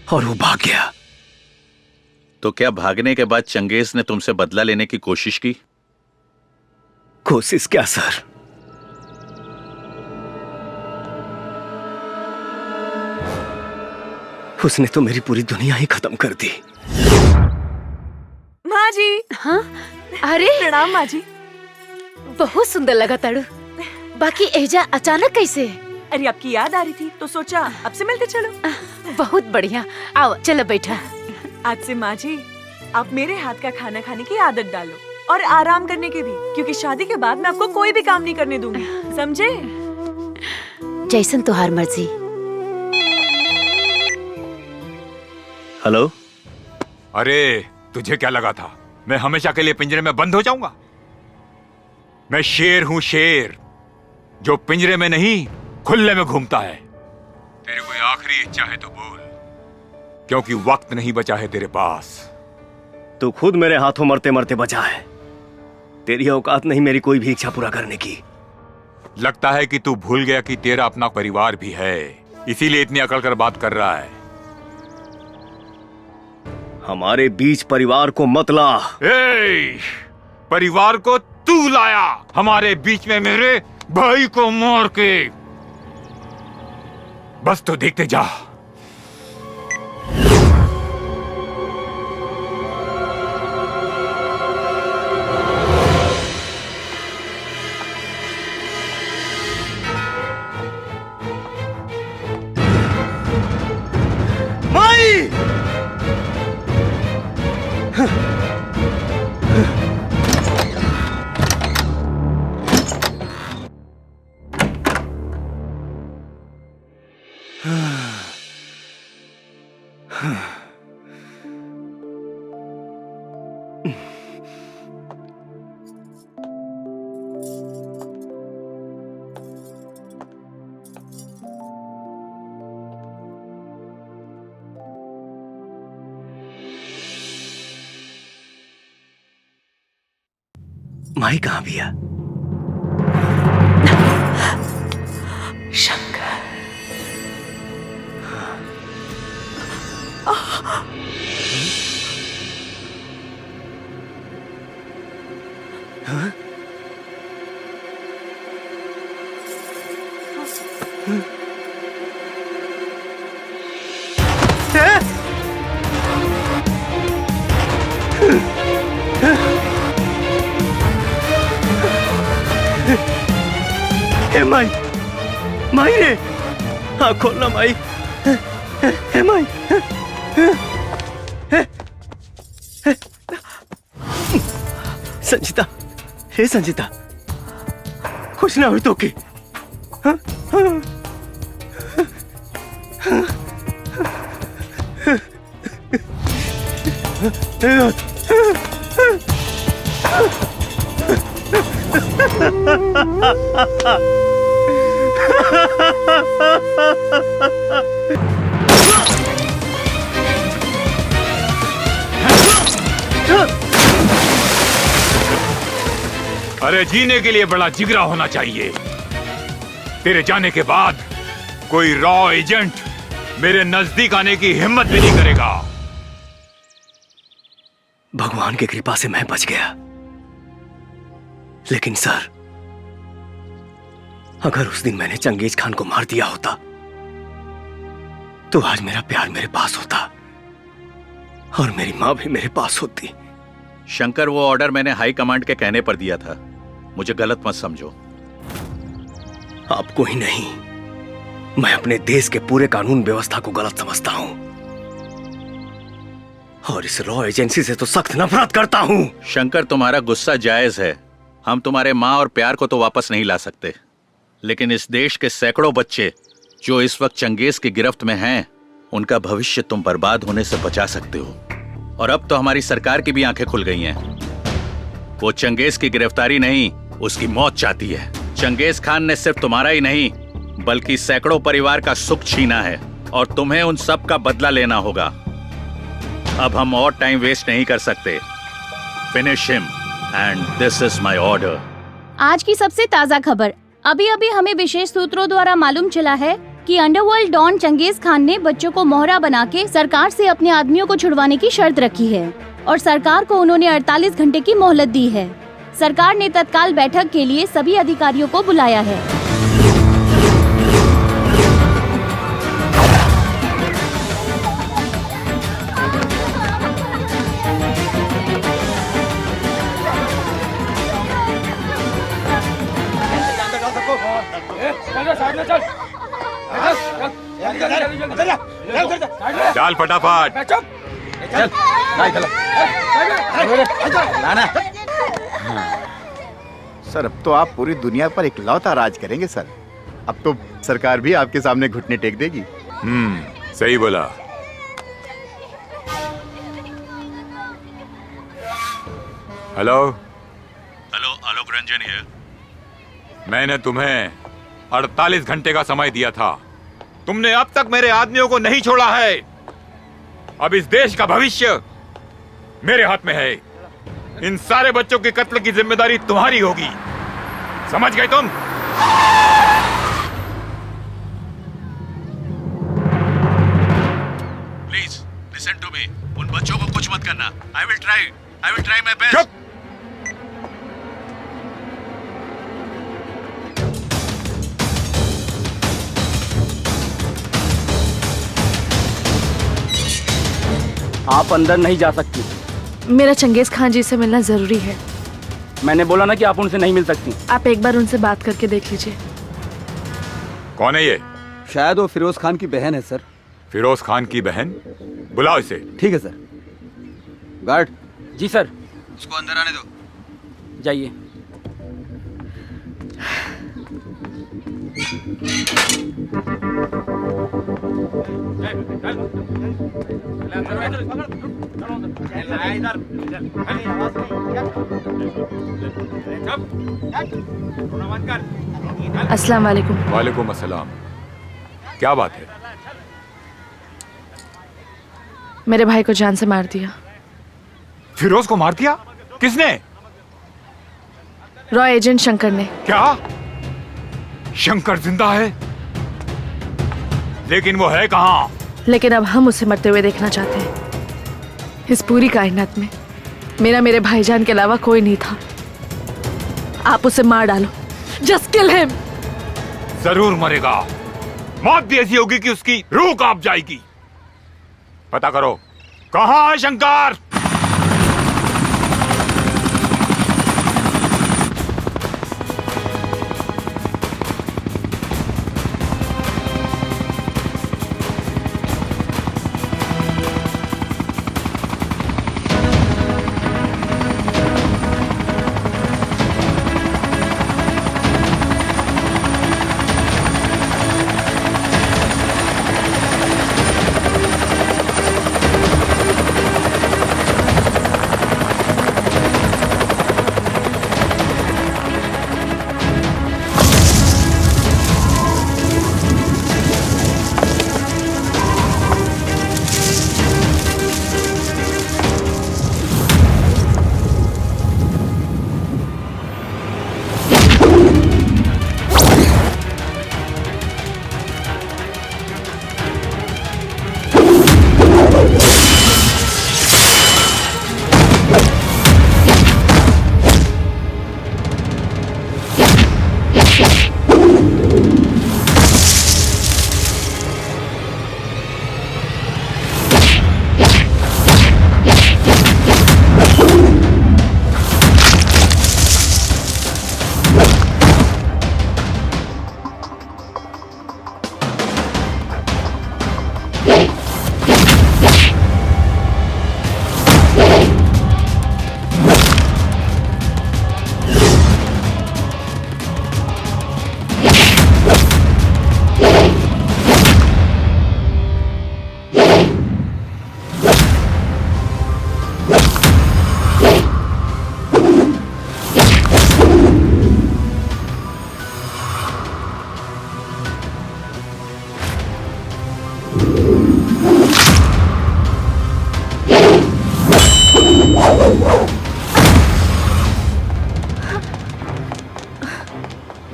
और वो भाग गया। तो क्या भागने के बाद चंगेज ने तुमसे बदला लेने की कोशिश की? कोशिश क्या सर, उसने तो मेरी पूरी दुनिया ही खत्म कर दी। माँ जी। हाँ, अरे प्रणाम माँ जी। बहुत सुंदर लगा ताड़ू। बाकी एजा अचानक कैसे? अरे आपकी याद आ रही थी तो सोचा आपसे मिलते चलो। बहुत बढ़िया, आओ चलो बैठा। आज से माँ जी आप मेरे हाथ का खाना खाने की आदत डालो और आराम करने की भी, क्योंकि शादी के बाद मैं आपको कोई भी काम नहीं करने दूंगी, समझे? जैसन तुहार मर्जी। हेलो। अरे तुझे क्या लगा था मैं हमेशा के लिए पिंजरे में बंद हो जाऊंगा? मैं शेर हूं, शेर जो पिंजरे में नहीं खुले में घूमता है। तेरी कोई आखिरी इच्छा है तो बोल, क्योंकि वक्त नहीं बचा है तेरे पास। तू खुद मेरे हाथों मरते मरते बचा है। तेरी औकात नहीं मेरी कोई भी इच्छा पूरा करने की। लगता है कि तू भूल गया कि तेरा अपना परिवार भी है, इसीलिए इतनी अकड़ कर बात कर रहा है। हमारे बीच परिवार को मत ला। परिवार को तू लाया हमारे बीच में, मेरे भाई को मार के। बस तो देखते जा। माई! माई कहाँ भैया? शंकर। हाँ? हे माई, माई रे, हाँ खोलना माई। हे माई, संजीता, हे संजीता, कुछ ना हुई तो के? हाँ? हाँ? अरे जीने के लिए बड़ा जिगरा होना चाहिए। तेरे जाने के बाद कोई रॉ एजेंट मेरे नजदीक आने की हिम्मत भी नहीं करेगा। भगवान की कृपा से मैं बच गया, लेकिन सर, अगर उस दिन मैंने चंगेज खान को मार दिया होता तो आज मेरा प्यार मेरे पास होता और मेरी मां भी मेरे पास होती। शंकर, वो ऑर्डर मैंने हाई कमांड के कहने पर दिया था, मुझे गलत मत समझो। आपको ही नहीं, मैं अपने देश के पूरे कानून व्यवस्था को गलत समझता हूं और इस रॉ एजेंसी से तो सख्त नफरत करता हूं। शंकर, तुम्हारा गुस्सा जायज है। हम तुम्हारे माँ और प्यार को तो वापस नहीं ला सकते, लेकिन इस देश के सैकड़ों बच्चे जो इस वक्त चंगेज की गिरफ्त में हैं, उनका भविष्य तुम बर्बाद होने से बचा सकते हो। और अब तो हमारी सरकार की भी आंखें खुल गई हैं। वो चंगेज की गिरफ्तारी नहीं, उसकी मौत चाहती है। चंगेज खान ने सिर्फ तुम्हारा ही नहीं बल्कि सैकड़ों परिवार का सुख छीना है और तुम्हें उन सब का बदला लेना होगा। अब हम और टाइम वेस्ट नहीं कर सकते। Finish him and this is my order. आज की सबसे ताज़ा खबर। अभी अभी हमें विशेष सूत्रों द्वारा मालूम चला है कि अंडरवर्ल्ड डॉन चंगेज खान ने बच्चों को मोहरा बना के सरकार से अपने आदमियों को छुड़वाने की शर्त रखी है और सरकार को उन्होंने 48 घंटे की मोहलत दी है। सरकार ने तत्काल बैठक के लिए सभी अधिकारियों को बुलाया है। डाल फटाफट। सर, अब तो आप पूरी दुनिया पर इकलौता राज करेंगे सर। अब तो सरकार भी आपके सामने घुटने टेक देगी। सही बोला। Hello hello, Alok Ranjan here. मैंने तुम्हें 48 घंटे का समय दिया था, तुमने अब तक मेरे आदमियों को नहीं छोड़ा है। अब इस देश का भविष्य मेरे हाथ में है। इन सारे बच्चों के कत्ल की जिम्मेदारी तुम्हारी होगी, समझ गए तुम? Please listen to me. उन बच्चों को कुछ मत करना। I will try my best. आप अंदर नहीं जा सकती। मेरा चंगेज खान जी से मिलना जरूरी है। मैंने बोला ना कि आप उनसे नहीं मिल सकती। आप एक बार उनसे बात करके देख लीजिए। कौन है ये? शायद वो फिरोज खान की बहन है सर। फिरोज खान की बहन? बुलाओ इसे। ठीक है सर। गार्ड। जी सर। उसको अंदर आने दो। जाइए। अस्सलाम वालेकुम। वालेकुम अस्सलाम। क्या बात है? मेरे भाई को जान से मार दिया। फिरोज को मार दिया? किसने? रॉ एजेंट शंकर ने। क्या? शंकर जिंदा है? लेकिन वो है कहाँ? लेकिन अब हम उसे मरते हुए देखना चाहते हैं। इस पूरी कायनात में मेरे भाईजान के अलावा कोई नहीं था। आप उसे मार डालो। Just kill him. जरूर मरेगा। मौत भी ऐसी होगी कि उसकी रूह कांप जाएगी। पता करो कहाँ है शंकर?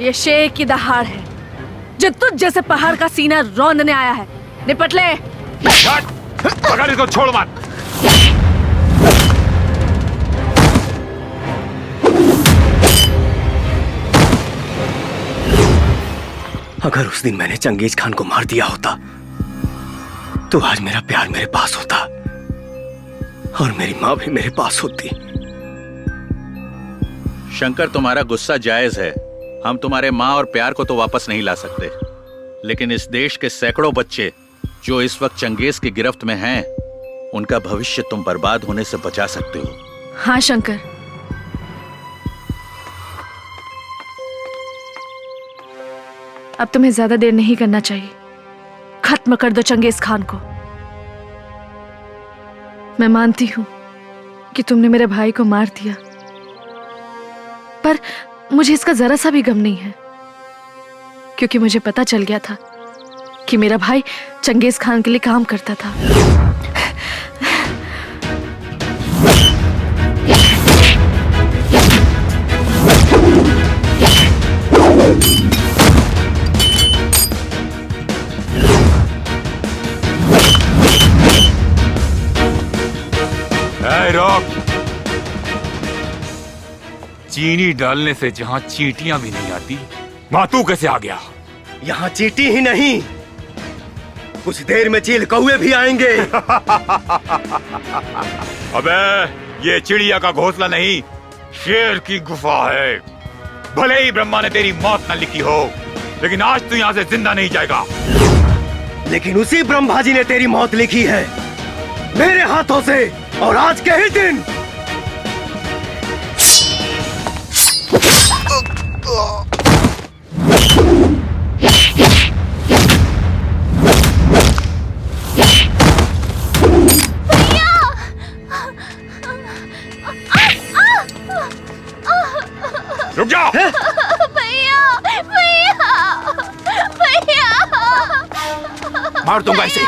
ये शेर की दहाड़ है जो तुझ जैसे पहाड़ का सीना रौंदने आया है। निपट ले। पकड़ इसको, छोड़ मत। अगर उस दिन मैंने चंगेज खान को मार दिया होता तो आज मेरा प्यार मेरे पास होता और मेरी माँ भी मेरे पास होती। शंकर, तुम्हारा गुस्सा जायज है। हम तुम्हारे माँ और प्यार को तो वापस नहीं ला सकते, लेकिन इस देश के सैकड़ों बच्चे जो इस वक्त चंगेज की गिरफ्त में हैं, उनका भविष्य तुम बर्बाद होने से बचा सकते हो। हाँ शंकर, अब तुम्हें ज्यादा देर नहीं करना चाहिए। खत्म कर दो चंगेज खान को। मैं मानती हूं कि तुमने मेरे भाई को मार दिया, पर मुझे इसका जरा सा भी गम नहीं है, क्योंकि मुझे पता चल गया था कि मेरा भाई चंगेज खान के लिए काम करता था। रोक। चीनी डालने से जहाँ चींटियां भी नहीं आती, वहाँ तू कैसे आ गया? यहाँ चींटी ही नहीं, कुछ देर में चील कौवे भी आएंगे। अबे, ये चिड़िया का घोंसला नहीं, शेर की गुफा है। भले ही ब्रह्मा ने तेरी मौत न लिखी हो, लेकिन आज तू यहाँ से जिंदा नहीं जाएगा। लेकिन उसी ब्रह्मा जी ने तेरी मौत लिखी है मेरे हाथों से, और आज के ही दिन। रुक जाओ। भैया, भैया, भैया, मार दूंगा इसे।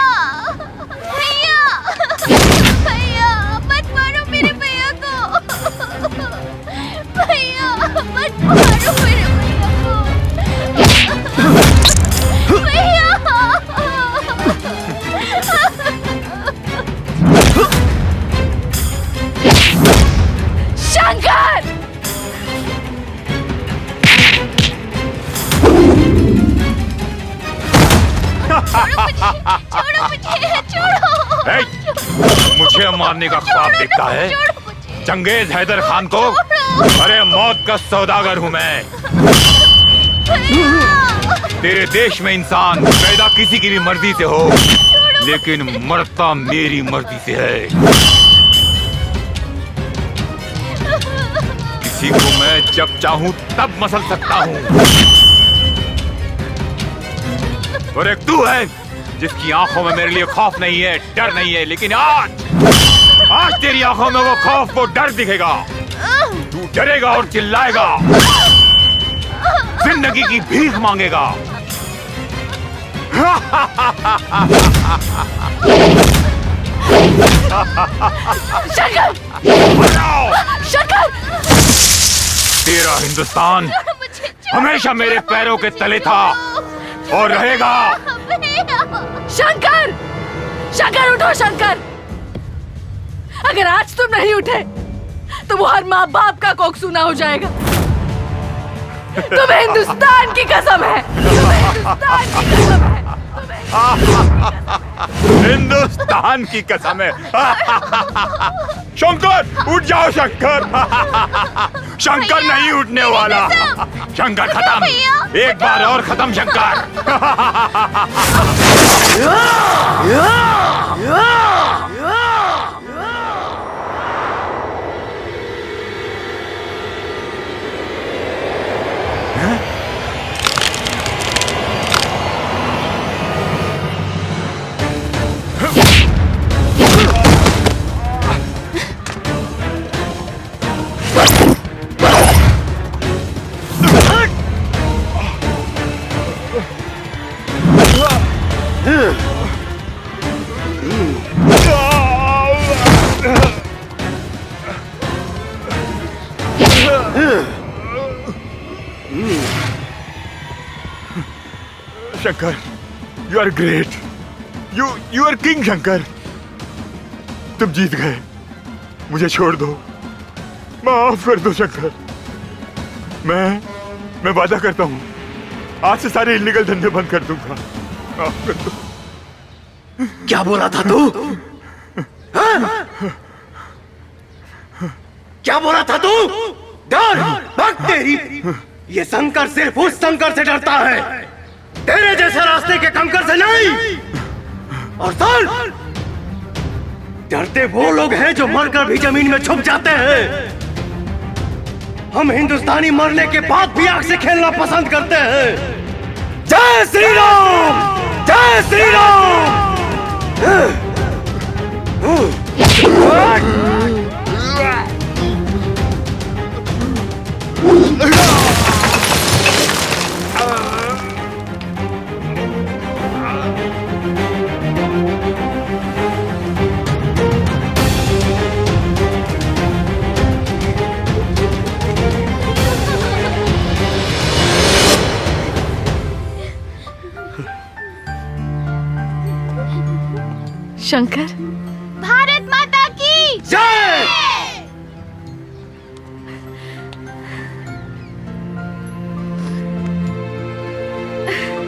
शंकर! छोड़ो मुझे, छोड़ो। मुझे मारने का ख्वाब देखता है? चंगेज हैदर खान को? अरे मौत का सौदागर हूँ मैं। तेरे देश में इंसान पैदा किसी की भी मर्जी से हो, लेकिन मरता मेरी मर्जी से है। किसी को मैं जब चाहूं तब मसल सकता हूँ, और एक तू है जिसकी आंखों में मेरे लिए खौफ नहीं है, डर नहीं है, लेकिन आज तेरी आंखों में वो खौफ, वो डर दिखेगा। तू डरेगा और चिल्लाएगा, जिंदगी की भीख मांगेगा। शंकर! शंकर! तेरा हिंदुस्तान हमेशा मेरे पैरों के तले था और रहेगा। शंकर! शंकर उठो शंकर! अगर आज तुम नहीं उठे तो वो हर माँ बाप का कोख सूना हो जाएगा। तुम्हें हिंदुस्तान की कसम है, तुम्हें हिंदुस्तान की कसम है, हिंदुस्तान की कसम है। शंकर उठ जाओ शंकर। शंकर नहीं उठने वाला। शंकर खत्म, एक बार और खत्म Shankar. Shankar, you are great, you are king Shankar. तुम जीत गए, मुझे छोड़ दो, माफ कर दो शंकर। मैं वादा करता हूँ आज से सारे इलीगल धंधे बंद कर दूंगा, माफ कर दो। क्या बोला था तू? हाँ? क्या बोला था तू? डर, भाग तेरी। ये शंकर सिर्फ उस शंकर से डरता है, तेरे जैसे रास्ते के कंकर से नहीं। और सुन, डरते वो लोग हैं जो मरकर भी जमीन में छुप जाते हैं। हम हिंदुस्तानी मरने के बाद भी आग से खेलना पसंद करते हैं। जय श्री राम, जय श्री राम। शंकर, भारत